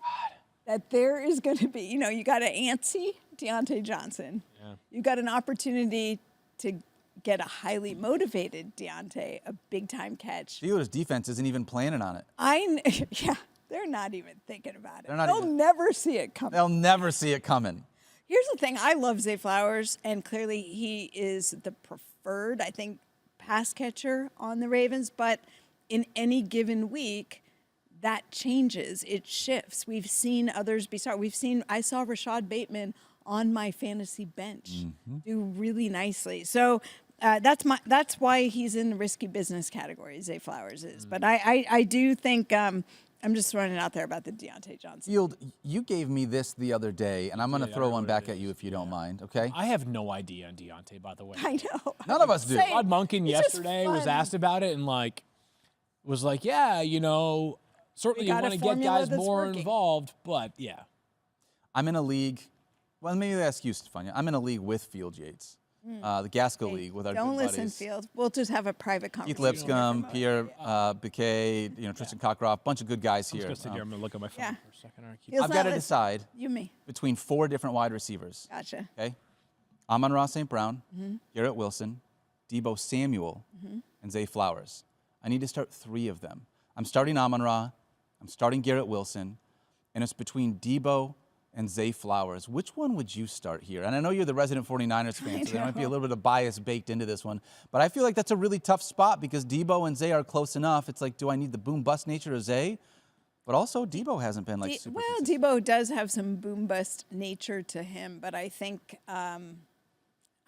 that there is going to be, you got an antsy Deontay Johnson. Yeah. You got an opportunity to get a highly motivated Deontay, a big-time catch. Steelers' defense isn't even planning on it. Yeah, they're not even thinking about it. They'll never see it coming. They'll never see it coming. Here's the thing. I love Zay Flowers, and clearly he is the preferred, I think, pass catcher on the Ravens. But in any given week, that changes. It shifts. We've seen others be started. I saw Rashad Bateman on my fantasy bench do really nicely. So that's why he's in the risky business category, Zay Flowers is. But I do think I'm just throwing it out there about the Deontay Johnson. Field, you gave me this the other day, and I'm going to throw one back at you if you don't mind, okay? I have no idea on Deontay, by the way. I know. None of us do. Todd Monken yesterday was asked about it and was like, yeah, certainly you want to get guys more involved, but yeah. I'm in a league. Well, maybe I ask you, Stephania. I'm in a league with Field Yates, the Gaskell League with our good buddies. Don't listen, Field. We'll just have a private Keith conversation. Lipscomb, Pierre Biquet, Tristan Cockcroft, bunch of good guys here. I'm going to look at my phone for a second. All right, Field's I've got to not decide me. between 4 different wide receivers. Gotcha. Okay? Amon-Ra St. Brown, Garrett Wilson, Deebo Samuel, and Zay Flowers. I need to start 3 of them. I'm starting Amon-Ra, I'm starting Garrett Wilson, and it's between Deebo and Zay Flowers. Which one would you start here? And I know you're the resident 49ers fan, so there might be a little bit of bias baked into this one. But I feel like that's a really tough spot because Deebo and Zay are close enough. It's like, do I need the boom-bust nature of Zay? But also, Deebo hasn't been super consistent. Deebo does have some boom-bust nature to him, but I think I'm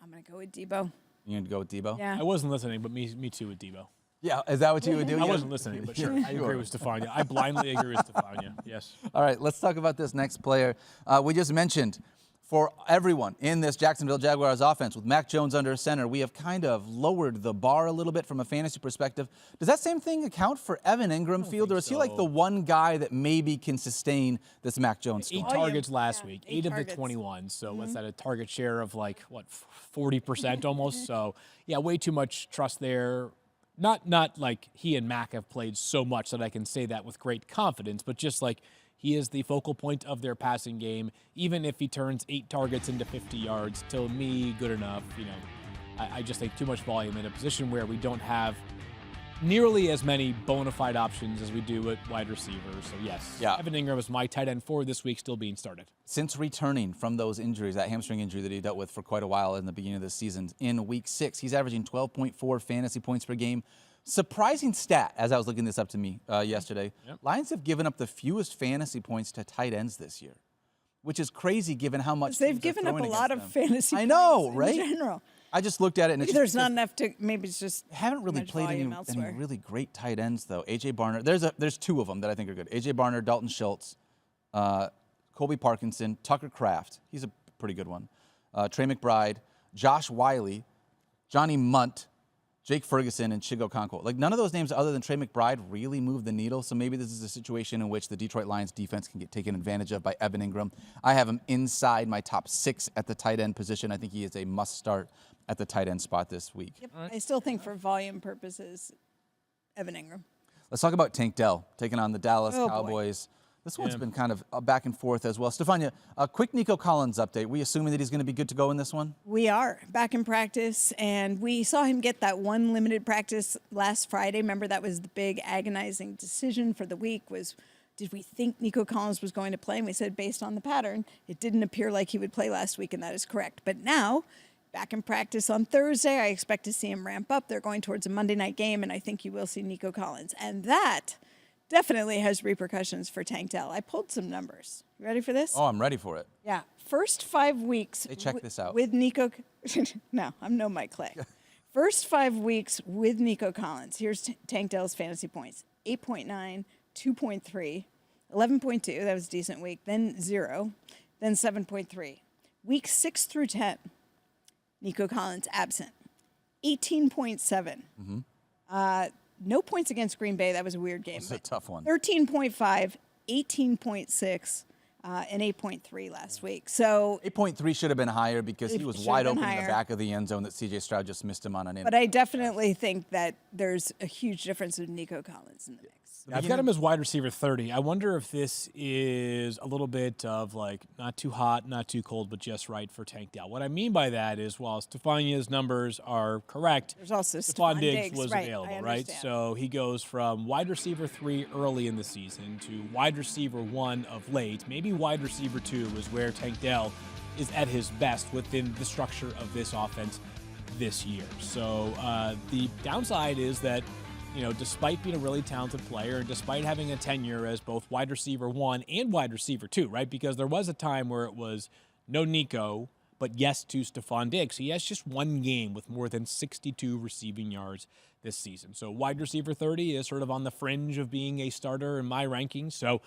going to go with Deebo. You're going to go with Deebo? Yeah. I wasn't listening, but me too with Deebo. Yeah, is that what you would do? I wasn't listening, but sure. I agree with Stephania. I blindly agree with Stephania. Yes. All right, let's talk about this next player. We just mentioned for everyone in this Jacksonville Jaguars offense with Mac Jones under center, we have kind of lowered the bar a little bit from a fantasy perspective. Does that same thing account for Evan Ingram, Field, or is he like the one guy that maybe can sustain this Mac Jones story? 8 targets last week, 8 of the 21. So what's that, a target share of 40% almost? So, yeah, way too much trust there. Not like he and Mac have played so much that I can say that with great confidence, but just like he is the focal point of their passing game. Even if he turns 8 targets into 50 yards, to me, good enough. I just think too much volume in a position where we don't have nearly as many bona fide options as we do at wide receivers. So yes, Evan Ingram is my tight end for this week, still being started. Since returning from those injuries, that hamstring injury that he dealt with for quite a while in the beginning of the season, in week 6, he's averaging 12.4 fantasy points per game. Surprising stat, as I was looking this up to me yesterday. Lions have given up the fewest fantasy points to tight ends this year, which is crazy given how much they've given up a lot of fantasy points I know, right? in general. I just looked at it, and Maybe it's there's not enough to. Maybe it's just. haven't really much played any volume elsewhere. really great tight ends though. AJ Barner, there's two of them that I think are good. AJ Barner, Dalton Schultz, Colby Parkinson, Tucker Kraft. He's a pretty good one. Trey McBride, Josh Wiley, Johnny Munt, Jake Ferguson, and Chigo Conko. Like, none of those names other than Trey McBride really move the needle, so maybe this is a situation in which the Detroit Lions defense can get taken advantage of by Evan Ingram. I have him inside my top 6 at the tight end position. I think he is a must-start at the tight end spot this week. Yep. I still think for volume purposes, Evan Ingram. Let's talk about Tank Dell taking on the Dallas Oh, boy. Cowboys. This one's been kind of back and forth as well. Stephania, a quick Nico Collins update. We assuming that he's going to be good to go in this one? We are back in practice, and we saw him get that one limited practice last Friday. Remember, that was the big agonizing decision for the week was, did we think Nico Collins was going to play? And we said, based on the pattern, it didn't appear like he would play last week, and that is correct. But now, back in practice on Thursday, I expect to see him ramp up. They're going towards a Monday night game, and I think you will see Nico Collins. And that definitely has repercussions for Tank Dell. I pulled some numbers. You ready for this? Oh, I'm ready for it. Yeah. First 5 weeks. Hey, check this out. With Nico. No, I'm no Mike Clay. First 5 weeks with Nico Collins. Here's Tank Dell's fantasy points: 8.9, 2.3, 11.2. That was a decent week. Then 0. Then 7.3. Week 6 through 10. Nico Collins absent. 18.7. No points against Green Bay. That was a weird game. It's a tough one. 13.5, 18.6, and 8.3 last week. So 8.3 should have been higher because he It was should wide have been open in the higher. back of the end zone that C.J. Stroud just missed him on an in. but I definitely think that there's a huge difference with Nico Collins in the mix. I've got him as wide receiver 30. I wonder if this is a little bit of like not too hot, not too cold, but just right for Tank Dell. What I mean by that is while Stephania's numbers are correct, There's also Stephon Stephon Diggs Diggs, was right, I available, right? understand. So he goes from wide receiver 3 early in the season to wide receiver 1 of late. Maybe wide receiver 2 is where Tank Dell is at his best within the structure of this offense this year. So the downside is that, you know, despite being a really talented player and despite having a tenure as both wide receiver 1 and wide receiver 2, right? Because there was a time where it was no Nico, but yes to Stephon Diggs. He has just one game with more than 62 receiving yards this season. So wide receiver 30 is sort of on the fringe of being a starter in my rankings. So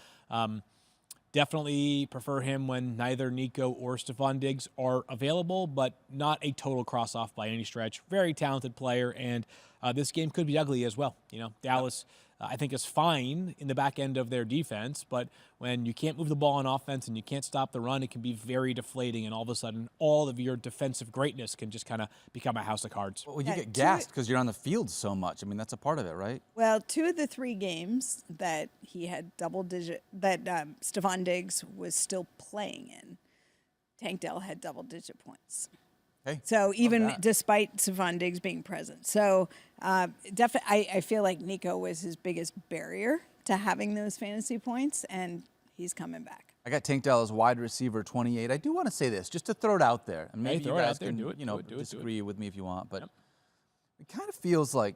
definitely prefer him when neither Nico or Stephon Diggs are available, but not a total cross-off by any stretch. Very talented player, and this game could be ugly as well. You know, Dallas, I think, is fine in the back end of their defense, but when you can't move the ball on offense and you can't stop the run, it can be very deflating, and all of a sudden, all of your defensive greatness can just kind of become a house of cards. Well, you Yeah, get gassed because you're on the field so much. I mean, that's a part of it, right? Well, 2 of the 3 games that he had double-digit, that Stephon Diggs was still playing in, Tank Dell had double-digit points. Hey, So even that. despite Stephon Diggs being present. So definitely, I feel like Nico was his biggest barrier to having those fantasy points, and he's coming back. I got Tank Dell as wide receiver 28. I do want to say this, just to throw it out there. And maybe throw you it guys out there. can, Do it, you know, do it, do it, do it. disagree with me if you want, but it kind of feels like,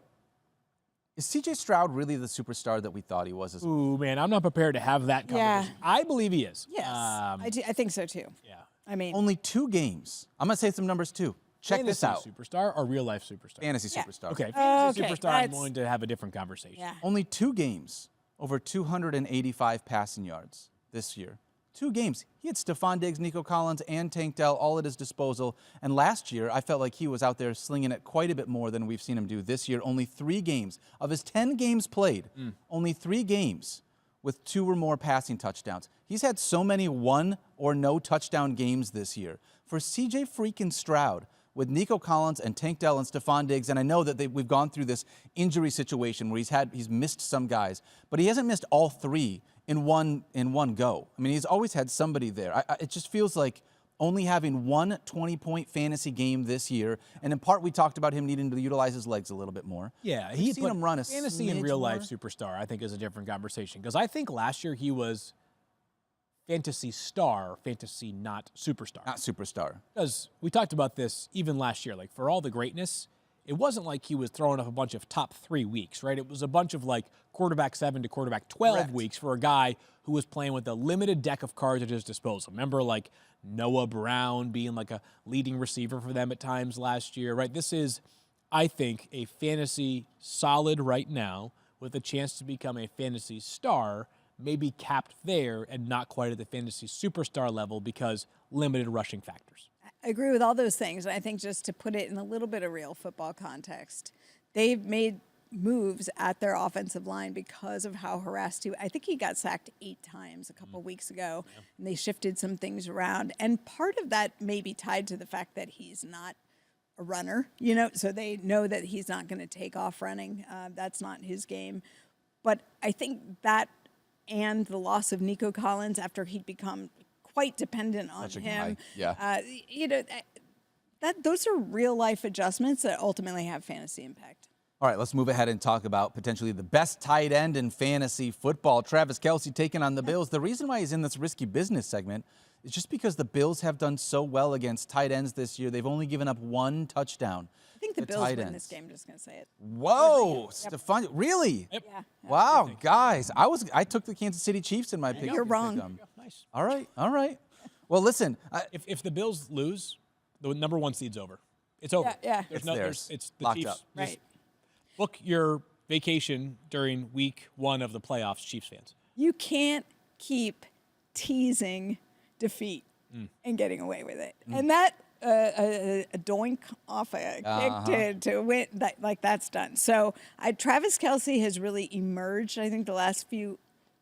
is C.J. Stroud really the superstar that we thought he was? Ooh, man, I'm not prepared to have that conversation. I believe he is. Yes, I think so too. Yeah. I mean, Only 2 games. I'm going to say some numbers too. Check this out. Fantasy superstar or real life superstar? Fantasy Yeah. superstar. Okay, fantasy Okay, superstar, I'm that's- willing to have a different conversation. yeah. Only 2 games over 285 passing yards this year. 2 games. He had Stephon Diggs, Nico Collins, and Tank Dell all at his disposal. And last year, I felt like he was out there slinging it quite a bit more than we've seen him do. This year, only 3 games. Of his 10 games played, only 3 games with 2 or more passing touchdowns. He's had so many 1 or no touchdown games this year. For C.J. freaking Stroud, with Nico Collins and Tank Dell and Stephon Diggs, and I know that we've gone through this injury situation where he's missed some guys, but he hasn't missed all 3 in one go. I mean, he's always had somebody there. It just feels like only having 1 20-point fantasy game this year, and in part we talked about him needing to utilize his legs a little bit more. Yeah, We've seen him run a fantasy and smidge real life more. superstar. I think is a different conversation because I think last year he was fantasy star, fantasy not superstar. Not superstar. Because we talked about this even last year. Like for all the greatness, it wasn't like he was throwing up a bunch of top 3 weeks, right? It was a bunch of like quarterback 7 to quarterback 12 Correct. weeks for a guy who was playing with a limited deck of cards at his disposal. Remember, like Noah Brown being like a leading receiver for them at times last year, right? This is, I think, a fantasy solid right now with a chance to become a fantasy star, maybe capped there and not quite at the fantasy superstar level because limited rushing factors. I agree with all those things. And I think just to put it in a little bit of real football context, they've made moves at their offensive line because of how harassed he. I think he got sacked 8 times a couple weeks ago, and they shifted some things around. And part of that may be tied to the fact that he's not a runner, so they know that he's not going to take off running. That's not his game. But I think that and the loss of Nico Collins after he'd become quite dependent on him. Yeah. Those are real life adjustments that ultimately have fantasy impact. All right, let's move ahead and talk about potentially the best tight end in fantasy football. Travis Kelce taking on the Bills. The reason why he's in this risky business segment is just because the Bills have done so well against tight ends this year. They've only given up 1 touchdown. I think the Bills win this game. I'm just going to say it. Whoa, Stephania, really? Yep. Yeah. Wow, guys, I took the Kansas City Chiefs in my pick. You're wrong. Yeah, nice. All right. Well, listen, If the Bills lose, the number 1 seed's over. It's over. Yeah. It's theirs. It's the Locked Chiefs. up. Just Right. book your vacation during week 1 of the playoffs, Chiefs fans. You can't keep teasing defeat and getting away with it. And that a doink off a kick to win, that's done. So Travis Kelce has really emerged, I think, the last few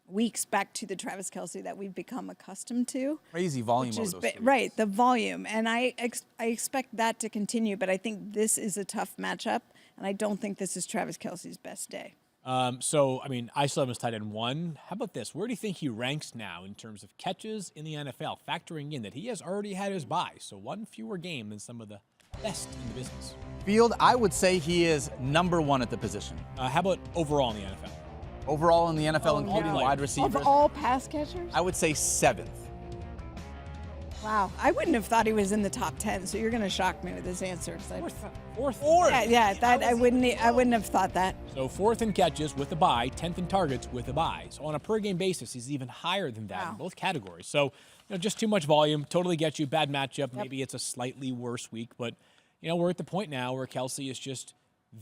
weeks back to the Travis Kelce that we've become accustomed to. crazy volume Which over is those 3 weeks. right, the volume. And I expect that to continue, but I think this is a tough matchup, and I don't think this is Travis Kelce's best day. I still have him as tight end 1. How about this? Where do you think he ranks now in terms of catches in the NFL, factoring in that he has already had his bye, so 1 fewer game than some of the best in the business? Field, I would say he is number 1 at the position. How about overall in the NFL? Overall in the NFL, including no. wide receivers, Of all pass catchers? I would say 7th. Wow. I wouldn't have thought he was in the top 10, so you're going to shock me with this answer. Fourth. I wouldn't have thought that. So 4th in catches with a bye, 10th in targets with a bye. So on a per game basis, he's even higher than that in both categories. So just too much volume. Totally gets you. Bad matchup. Maybe it's a slightly worse week, but we're at the point now where Kelce is just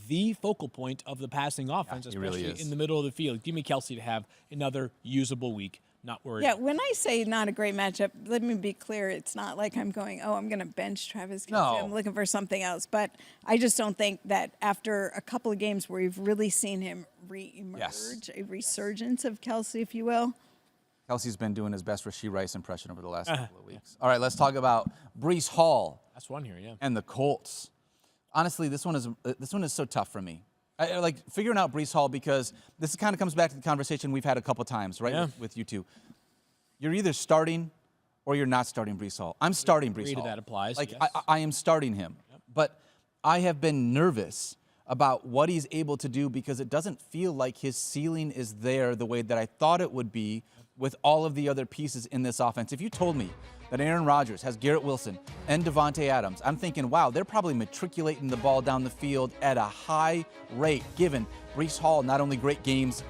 the focal point of the passing offense, he especially really is. in the middle of the field. Give me Kelce to have another usable week. Not worried. Yeah, when I say not a great matchup, let me be clear. It's not like I'm going, I'm going to bench Travis Kelce. No. I'm looking for something else. But I just don't think that after a couple of games where we've really seen him re-emerge, a resurgence of Kelce, if you will. Kelsey's been doing his best Rashee Rice impression over the last couple of weeks. All right, let's talk about Breece Hall. That's one here, yeah. And the Colts. Honestly, this one is so tough for me. I like figuring out Breece Hall because this kind of comes back to the conversation we've had a couple times, right, Yeah. with you two. You're either starting or you're not starting Breece Hall. I'm starting Breece Hall. That applies. Like, yes. I am starting him. Yep. But I have been nervous about what he's able to do because it doesn't feel like his ceiling is there the way that I thought it would be with all of the other pieces in this offense. If you told me that Aaron Rodgers has Garrett Wilson and Devontae Adams, I'm thinking, wow, they're probably matriculating the ball down the field at a high rate, given Breece Hall, not only great games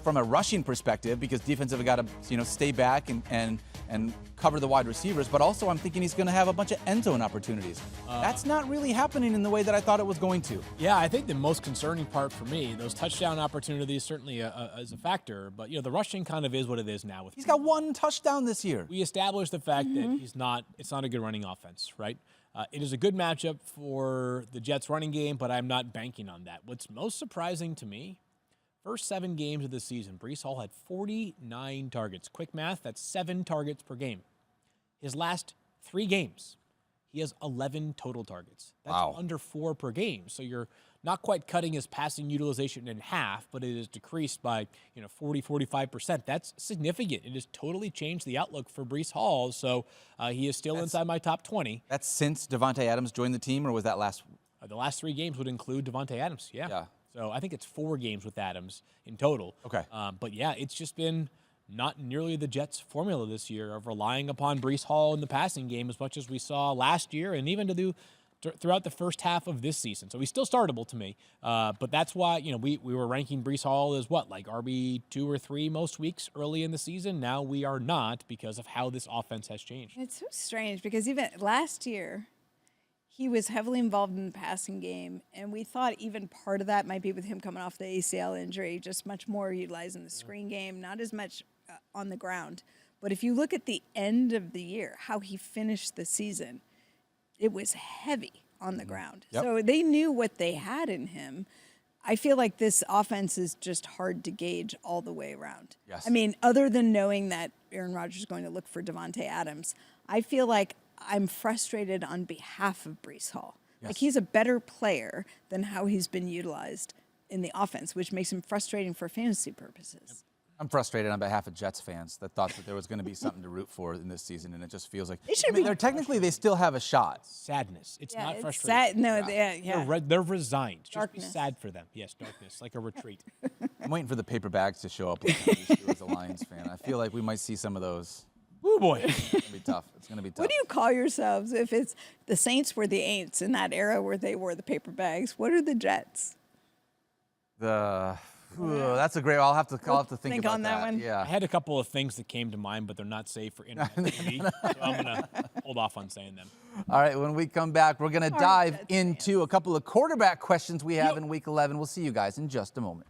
from a rushing perspective, because defensive have got to stay back and cover the wide receivers, but also I'm thinking he's going to have a bunch of end zone opportunities. That's not really happening in the way that I thought it was going to. Yeah, I think the most concerning part for me, those touchdown opportunities certainly is a factor, but the rushing kind of is what it is now. He's got 1 touchdown this year. We established the fact that it's not a good running offense, right? It is a good matchup for the Jets running game, but I'm not banking on that. What's most surprising to me, first 7 games of the season, Breece Hall had 49 targets. Quick math, that's 7 targets per game. His last 3 games, he has 11 total targets. That's under 4 per game. So you're not quite cutting his passing utilization in half, but it is decreased by 40-45%. That's significant. It has totally changed the outlook for Breece Hall. So he is still inside my top 20. That's since Devontae Adams joined the team, or was that last? The last 3 games would include Devontae Adams. Yeah. So I think it's 4 games with Adams in total. Okay. But yeah, it's just been not nearly the Jets' formula this year of relying upon Breece Hall in the passing game as much as we saw last year and even to throughout the first half of this season. So he's still startable to me. But that's why, we were ranking Breece Hall as like RB2 or 3 most weeks early in the season. Now we are not because of how this offense has changed. It's so strange because even last year, he was heavily involved in the passing game, and we thought even part of that might be with him coming off the ACL injury, just much more utilizing the screen game, not as much on the ground. But if you look at the end of the year, how he finished the season, it was heavy on the ground. Yep. So they knew what they had in him. I feel like this offense is just hard to gauge all the way around. Yes. I mean, other than knowing that Aaron Rodgers is going to look for Davante Adams, I feel like I'm frustrated on behalf of Breece Hall. Yes. Like, he's a better player than how he's been utilized in the offense, which makes him frustrating for fantasy purposes. I'm frustrated on behalf of Jets fans that thought that there was going to be something to root for in this season, and it just feels like they're technically they still have a shot. Sadness. It's not it's frustrating. sad. No, yeah. They're resigned. Darkness. Just be sad for them. Yes, darkness, like a retreat. I'm waiting for the paper bags to show up like I'm used to as a Lions fan. I feel like we might see some of those. Ooh, boy. It's going to be tough. It's going to be tough. What do you call yourselves if it's the Saints were the Aints in that era where they wore the paper bags? What are the Jets? That's a great. I'll have to think about on that one. Yeah. I had a couple of things that came to mind, but they're not safe for internet TV, so I'm going to hold off on saying them. All right, when we come back, we're going to dive into a couple of quarterback questions we have in Week 11. We'll see you guys in just a moment.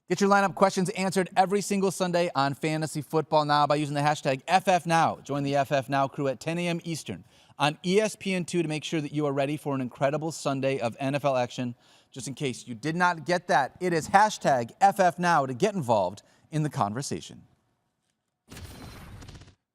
Get your lineup questions answered every single Sunday on Fantasy Football Now by using the hashtag FFNow. Join the FFNow crew at 10 a.m. Eastern on ESPN2 to make sure that you are ready for an incredible Sunday of NFL action. Just in case you did not get that, it is hashtag FFNow to get involved in the conversation.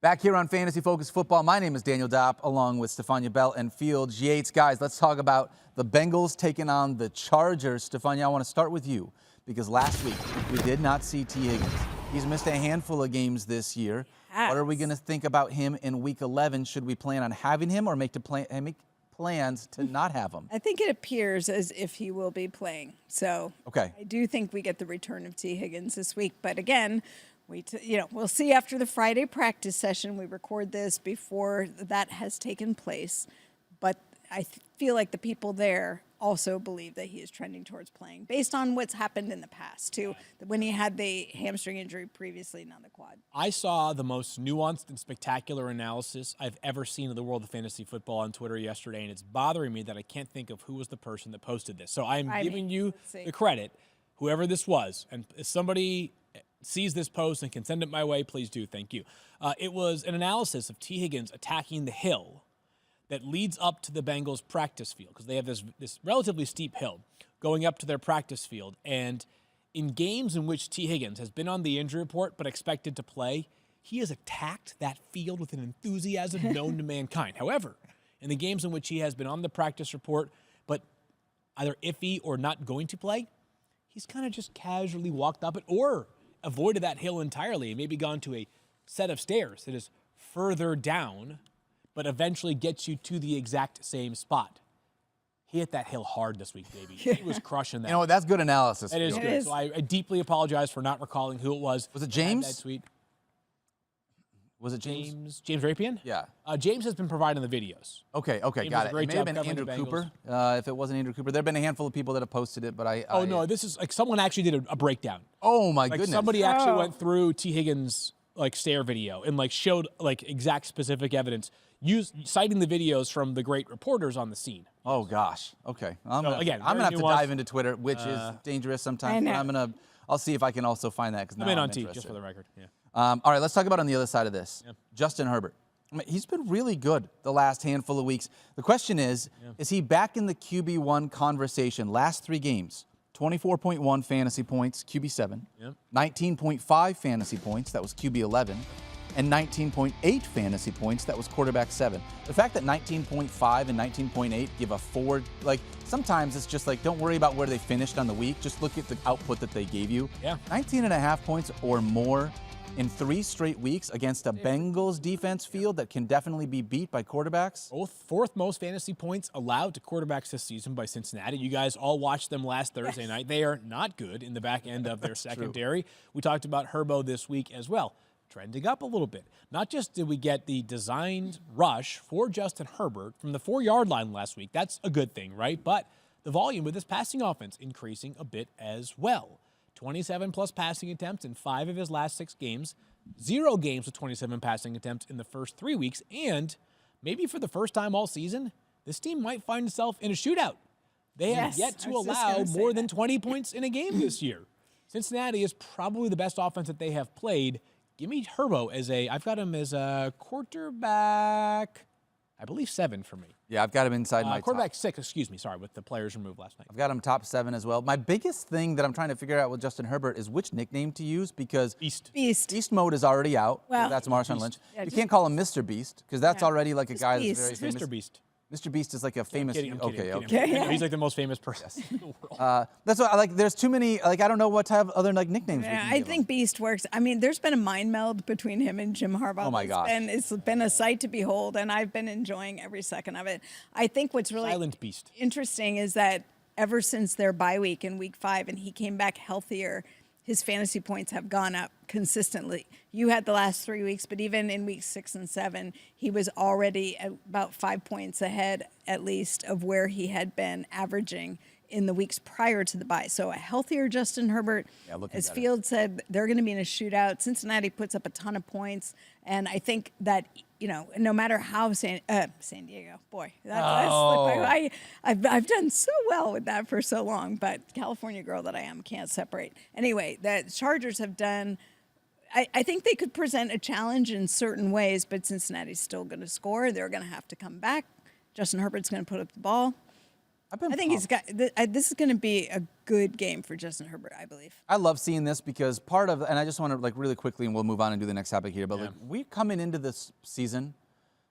Back here on Fantasy Focus Football, my name is Daniel Dopp, along with Stephania Bell and Fields Yates. Guys, let's talk about the Bengals taking on the Chargers. Stephania, I want to start with you, because last week we did not see T. Higgins. He's missed a handful of games this year. Yes. What are we going to think about him in Week 11? Should we plan on having him or make plans to not have him? I think it appears as if he will be playing. So Okay. I do think we get the return of T. Higgins this week. But again, we'll see after the Friday practice session. We record this before that has taken place. But I feel like the people there also believe that he is trending towards playing based on what's happened in the past, too. When he had the hamstring injury previously, not the quad. I saw the most nuanced and spectacular analysis I've ever seen of the world of fantasy football on Twitter yesterday, and it's bothering me that I can't think of who was the person that posted this. So I'm giving you the credit, whoever this was. And if somebody sees this post and can send it my way, please do. Thank you. It was an analysis of T. Higgins attacking the hill that leads up to the Bengals practice field, because they have this relatively steep hill going up to their practice field. And in games in which T. Higgins has been on the injury report but expected to play, he has attacked that field with an enthusiasm known to mankind. However, in the games in which he has been on the practice report but either iffy or not going to play, he's kind of just casually walked up it or avoided that hill entirely and maybe gone to a set of stairs that is further down but eventually gets you to the exact same spot. He hit that hill hard this week, baby. He was crushing that. You know, that's good analysis. That is Field. good. So I deeply apologize for not recalling who it was. Was it James? That tweet. Was it James? James Rapian? Yeah. James has been providing the videos. Okay, James got does it. a It great may have job been covering Andrew the Cooper. If it wasn't Andrew Cooper, there have been a handful of people that have posted it, but No, this is like someone actually did a breakdown. Oh my Like goodness. somebody actually went through T. Higgins' stare video and showed exact specific evidence, citing the videos from the great reporters on the scene. Oh gosh. Okay. I'm So, gonna again, have very to nuanced. dive into Twitter, which is dangerous sometimes. I But know. I'll see if I can also find that, because now I'm in I'm on T, interested. just for the record. Yeah. All right, let's talk about on the other side of this. Justin Herbert. I mean, he's been really good the last handful of weeks. The question is he back in the QB1 conversation? Last 3 games, 24.1 fantasy points, QB7, 19.5 fantasy points, that was QB11, and 19.8 fantasy points, that was quarterback 7. The fact that 19.5 and 19.8 give a forward, sometimes it's just don't worry about where they finished on the week, just look at the output that they gave you. Yeah. 19.5 points or more in 3 straight weeks against a Bengals defense field that can definitely be beat by quarterbacks. Fourth most fantasy points allowed to quarterbacks this season by Cincinnati. You guys all watched them last Thursday night. They are not good in the back end of their secondary. We talked about Herbo this week as well. trending up a little bit. Not just did we get the designed rush for Justin Herbert from the 4-yard line last week. That's a good thing, right? But the volume with this passing offense increasing a bit as well. 27-plus passing attempts in 5 of his last 6 games. 0 games with 27 passing attempts in the first 3 weeks. And maybe for the first time all season, this team might find itself in a shootout. They have yet to allow more than 20 points in a game this year. Cincinnati is probably the best offense that they have played. Give me Herbo as I've got him as a quarterback, I believe 7 for me. Yeah, I've got him inside my quarterback top. 6, excuse me, sorry, with the players removed last night. I've got him top 7 as well. My biggest thing that I'm trying to figure out with Justin Herbert is which nickname to use because Beast mode is already out. Well, that's Marshawn Lynch. Yeah, you can't call him Mr. Beast because that's already like a guy that's very famous. Mr. Beast. Mr. Beast is like a famous. I'm kidding. Okay. He's like the most famous person in the world. That's what I like. There's too many. Like I don't know what to have other like nicknames. Yeah, I think Beast works. I mean, there's been a mind meld between him and Jim Harbaugh. Oh my gosh. And it's been a sight to behold, and I've been enjoying every second of it. I think what's really Silent Beast. interesting is that ever since their bye week in week 5, and he came back healthier, his fantasy points have gone up consistently. You had the last 3 weeks, but even in weeks 6 and 7, he was already at about 5 points ahead, at least, of where he had been averaging in the weeks prior to the bye. So a healthier Justin Herbert. As Fields said, they're going to be in a shootout. Cincinnati puts up a ton of points, and I think that, you know, no matter how San Diego, boy, I've done so well with that for so long, but California girl that I am can't separate. Anyway, the Chargers have done. I think they could present a challenge in certain ways, but Cincinnati's still going to score. They're going to have to come back. Justin Herbert's going to put up the ball. I think he's got. This is going to be a good game for Justin Herbert, I believe. I love seeing this because part of, and I just want to like really quickly, and we'll move on and do the next topic here. But like we coming into this season,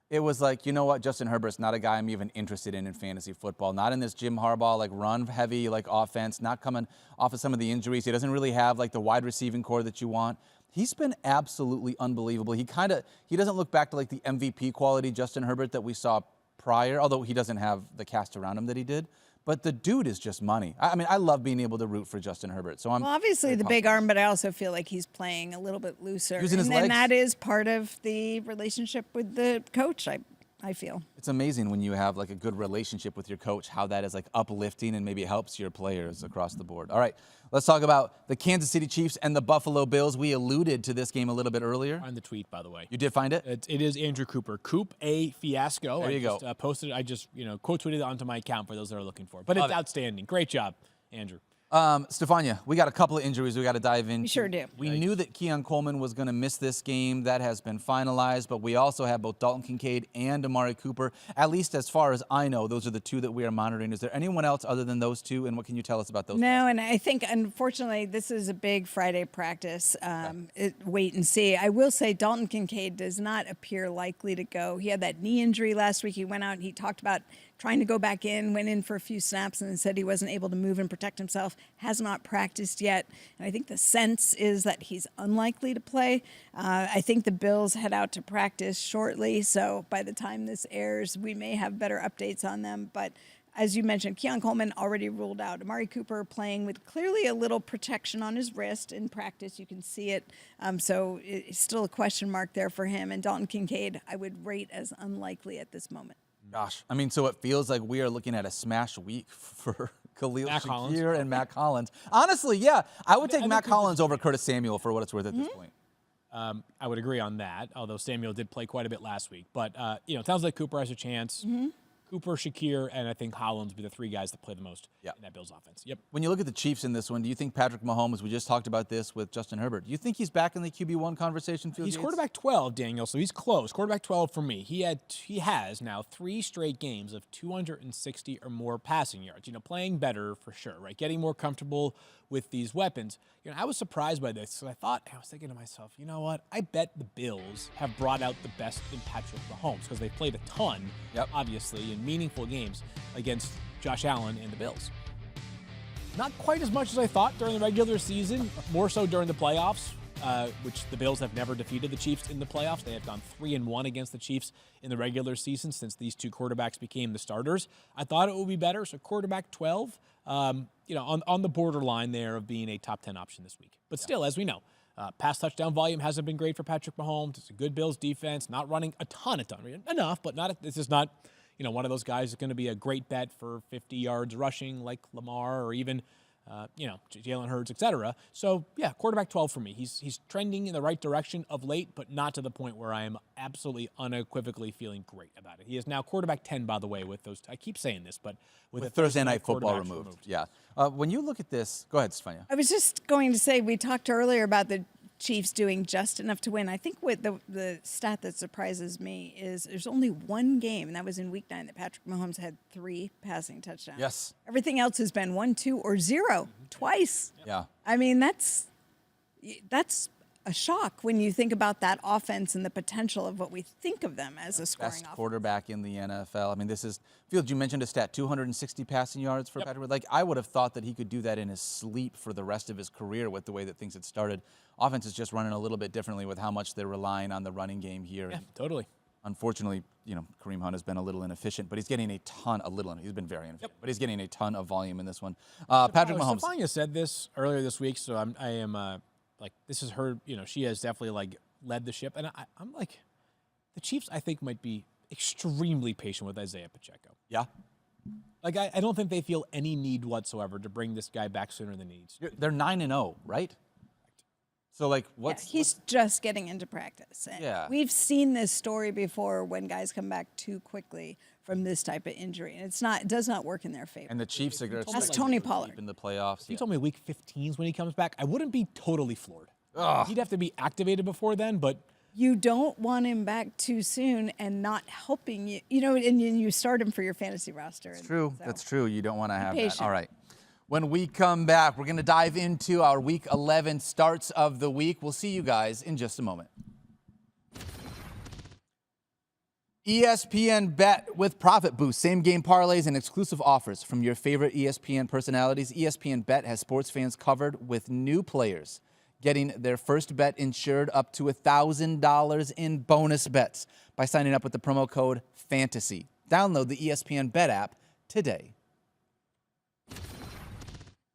it was like, you know what, Justin Herbert's not a guy I'm even interested in fantasy football. Not in this Jim Harbaugh like run heavy like offense. Not coming off of some of the injuries. He doesn't really have like the wide receiving core that you want. He's been absolutely unbelievable. He doesn't look back to like the MVP quality Justin Herbert that we saw prior, although he doesn't have the cast around him that he did. But the dude is just money. I mean, I love being able to root for Justin Herbert. So I'm obviously the big arm, but I also feel like he's playing a little bit looser. Using his and legs. that is part of the relationship with the coach, I feel. It's amazing when you have like a good relationship with your coach, how that is like uplifting and maybe helps your players across the board. All right, let's talk about the Kansas City Chiefs and the Buffalo Bills. We alluded to this game a little bit earlier. On the tweet, by the way. You did find it? It is Andrew Cooper. Coop a fiasco. There you go. Posted. I just quote tweeted it onto my account for those that are looking for it. But it's outstanding. Great job, Andrew. Stephania, we got a couple of injuries we got to dive into. We sure do. We knew that Keon Coleman was going to miss this game. That has been finalized, but we also have both Dalton Kincaid and Amari Cooper. At least as far as I know, those are the two that we are monitoring. Is there anyone else other than those two, and what can you tell us about those? No, and I think, unfortunately, this is a big Friday practice. Wait and see. I will say Dalton Kincaid does not appear likely to go. He had that knee injury last week. He went out and he talked about trying to go back in, went in for a few snaps and said he wasn't able to move and protect himself, has not practiced yet. And I think the sense is that he's unlikely to play. I think the Bills head out to practice shortly, so by the time this airs, we may have better updates on them. But as you mentioned, Keon Coleman already ruled out. Amari Cooper playing with clearly a little protection on his wrist in practice. You can see it. So it's still a question mark there for him. And Dalton Kincaid, I would rate as unlikely at this moment. Gosh, I mean, so it feels like we are looking at a smash week for Khalil Shakir and Matt Collins. Honestly, yeah, I would take Matt Collins over Curtis Samuel for what it's worth at this point. I would agree on that, although Samuel did play quite a bit last week. But, it sounds like Cooper has a chance. Cooper, Shakir, and I think Collins will be the three guys that play the most in that Bills offense. Yep. When you look at the Chiefs in this one, do you think Patrick Mahomes, we just talked about this with Justin Herbert, do you think he's back in the QB1 conversation? He's quarterback 12, Daniel, so he's close. Quarterback 12 for me. He has now 3 straight games of 260 or more passing yards. Playing better for sure, right? Getting more comfortable with these weapons. I was surprised by this. So I was thinking to myself, you know what? I bet the Bills have brought out the best in Patrick Mahomes because they've played a ton, obviously, in meaningful games against Josh Allen and the Bills. Not quite as much as I thought during the regular season, more so during the playoffs, which the Bills have never defeated the Chiefs in the playoffs. They have gone 3-1 against the Chiefs in the regular season since these two quarterbacks became the starters. I thought it would be better, so quarterback 12, on the borderline there of being a top 10 option this week. But still, as we know, Pass touchdown volume hasn't been great for Patrick Mahomes. It's a good Bills defense, not running a ton, enough, but not. This is not, one of those guys that's going to be a great bet for 50 yards rushing like Lamar or even, Jalen Hurts, etc. So, yeah, quarterback 12 for me. He's trending in the right direction of late, but not to the point where I am absolutely unequivocally feeling great about it. He is now quarterback 10, by the way, with those. I keep saying this, but with the Thursday night football removed. Yeah. When you look at this, go ahead, Stephania. I was just going to say, we talked earlier about the Chiefs doing just enough to win. I think what the stat that surprises me is there's only one game, and that was in Week 9, that Patrick Mahomes had 3 passing touchdowns. Yes. Everything else has been 1, 2, or 0 twice. Yeah. I mean, that's a shock when you think about that offense and the potential of what we think of them as a scoring Best offense. quarterback in the NFL. I mean, this is, Field, you mentioned a stat, 260 passing yards for Patrick. Like, I would have thought that he could do that in his sleep for the rest of his career with the way that things had started. Offense is just running a little bit differently with how much they're relying on the running game here. Yeah, totally. Unfortunately, Kareem Hunt has been a little inefficient, but he's getting he's been very inefficient, but he's getting a ton of volume in this one. Patrick Mahomes. Stephania said this earlier this week, so I am this is her, she has definitely led the ship. And I'm like, the Chiefs, I think, might be extremely patient with Isaiah Pacheco. Yeah. I don't think they feel any need whatsoever to bring this guy back sooner than he needs to. They're 9-0, right? So, he's just getting into practice. Yeah. We've seen this story before when guys come back too quickly from this type of injury, and it does not work in their favor. And the Chiefs are going to That's Tony Pollard in the playoffs. He told me week 15 is when he comes back. I wouldn't be totally floored. He'd have to be activated before then, but you don't want him back too soon and not helping you. And you start him for your fantasy roster. It's true. So. That's true. You don't want to have patient. that. All right. When we come back, we're going to dive into our Week 11 starts of the week. We'll see you guys in just a moment. ESPN Bet with Profit Boost. Same game parlays and exclusive offers from your favorite ESPN personalities. ESPN Bet has sports fans covered with new players getting their first bet insured up to $1,000 in bonus bets by signing up with the promo code FANTASY. Download the ESPN Bet app today.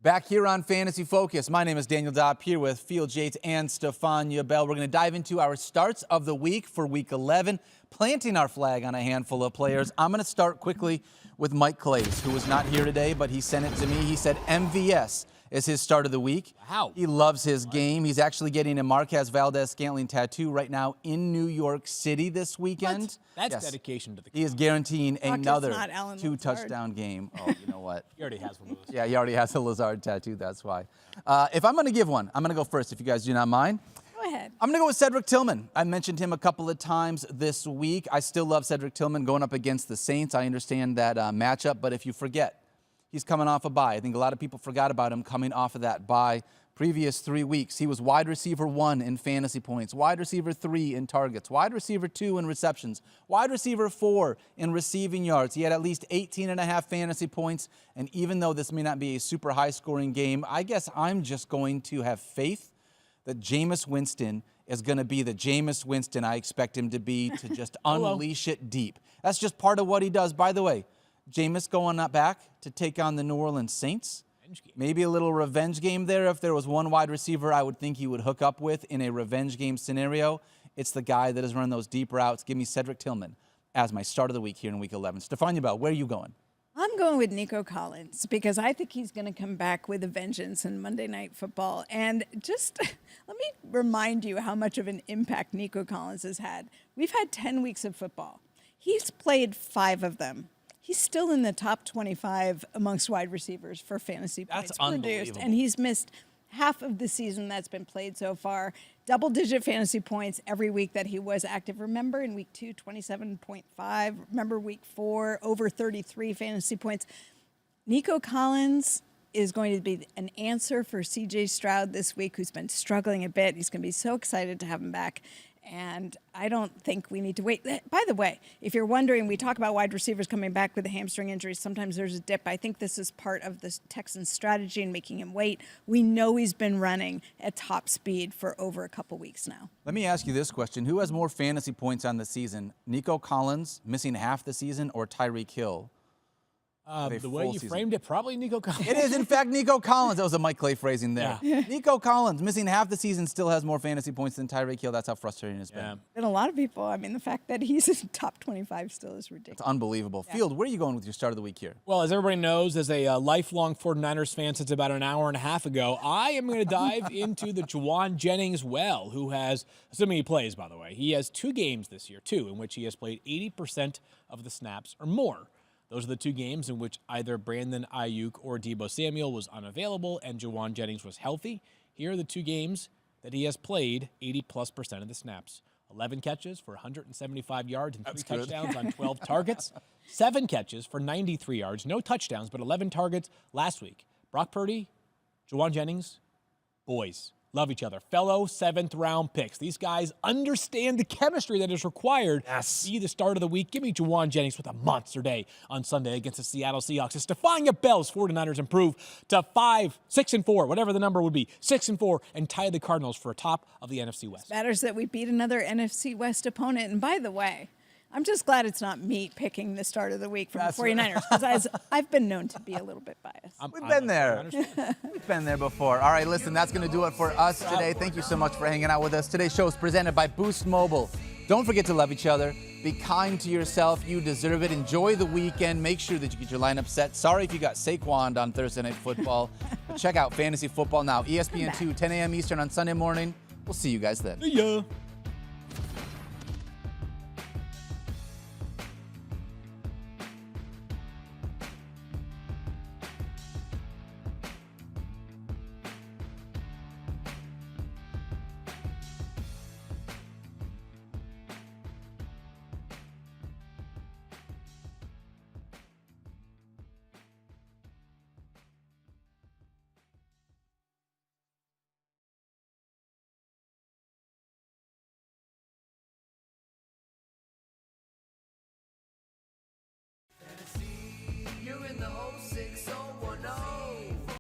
Back here on Fantasy Focus, my name is Daniel Dopp, here with Field Yates and Stephania Bell. We're going to dive into our starts of the week for Week 11, planting our flag on a handful of players. I'm going to start quickly with Mike Clays, who was not here today, but he sent it to me. He said MVS is his start of the week. How? He loves his game. He's actually getting a Marquez Valdez-Scantling tattoo right now in New York City this weekend. What? That's dedication to the He is guaranteeing another not Alan 2-touchdown game. Oh, you know what? He already has one of those. Yeah, he already has a Lazard tattoo, that's why. If I'm going to give one, I'm going to go first, if you guys do not mind. Go ahead. I'm going to go with Cedric Tillman. I mentioned him a couple of times this week. I still love Cedric Tillman going up against the Saints. I understand that matchup, but if you forget, he's coming off a bye. I think a lot of people forgot about him coming off of that bye. Previous 3 weeks, he was wide receiver 1 in fantasy points, wide receiver 3 in targets, wide receiver 2 in receptions, wide receiver 4 in receiving yards. He had at least 18.5 fantasy points, and even though this may not be a super high-scoring game, I guess I'm just going to have faith that Jameis Winston is going to be the Jameis Winston I expect him to be, to just unleash it deep. That's just part of what he does. By the way, Jameis going back to take on the New Orleans Saints. Maybe a little revenge game there. If there was one wide receiver I would think he would hook up with in a revenge game scenario, it's the guy that is running those deep routes. Give me Cedric Tillman as my start of the week here in Week 11. Stephania Bell, where are you going? I'm going with Nico Collins because I think he's going to come back with a vengeance in Monday Night Football. And just let me remind you how much of an impact Nico Collins has had. We've had 10 weeks of football. He's played 5 of them. He's still in the top 25 amongst wide receivers for fantasy points produced, and he's missed half of the season that's been played so far. Double-digit fantasy points every week that he was active. Remember in week 2, 27.5. Remember week 4, over 33 fantasy points. Nico Collins is going to be an answer for C.J. Stroud this week, who's been struggling a bit. He's going to be so excited to have him back. And I don't think we need to wait. By the way, if you're wondering, we talk about wide receivers coming back with a hamstring injury. Sometimes there's a dip. I think this is part of the Texans' strategy in making him wait. We know he's been running at top speed for over a couple weeks now. Let me ask you this question. Who has more fantasy points on the season? Nico Collins missing half the season or Tyreek Hill The way you framed it, probably Nico Collins. It is, in fact, Nico Collins. That was a Mike Clay phrasing there. Yeah. Nico Collins, missing half the season, still has more fantasy points than Tyreek Hill. That's how frustrating it's been. And a lot of people, I mean, the fact that he's in top 25 still is ridiculous. It's unbelievable. Field, where are you going with your start of the week here? Well, as everybody knows, as a lifelong 49ers fan since about an hour and a half ago, I am going to dive into the Juwan Jennings well, who has, assuming he plays, by the way, he has 2 games this year, in which he has played 80% of the snaps or more. Those are the 2 games in which either Brandon Ayuk or Deebo Samuel was unavailable and Juwan Jennings was healthy. Here are the 2 games that he has played 80+% of the snaps. 11 catches for 175 yards and 3 touchdowns on 12 targets. 7 catches for 93 yards. No touchdowns, but 11 targets last week. Brock Purdy, Juwan Jennings, boys. Love each other. Fellow 7th-round picks. These guys understand the chemistry that is required to be the start of the week. Give me Juwan Jennings with a monster day on Sunday against the Seattle Seahawks. As Stephania Bell's 49ers improve to 6-4, whatever the number would be, 6-4, and tie the Cardinals for a top of the NFC West. It matters that we beat another NFC West opponent. And by the way, I'm just glad it's not me picking the start of the week from the 49ers, because I've been known to be a little bit biased. We've been there. We've been there before. All right, listen, that's going to do it for us today. Thank you so much for hanging out with us. Today's show is presented by Boost Mobile. Don't forget to love each other. Be kind to yourself. You deserve it. Enjoy the weekend. Make sure that you get your lineup set. Sorry if you got Saquon on Thursday Night Football. But check out Fantasy Football Now, ESPN2, 10 a.m. Eastern on Sunday morning. We'll see you guys then. See ya.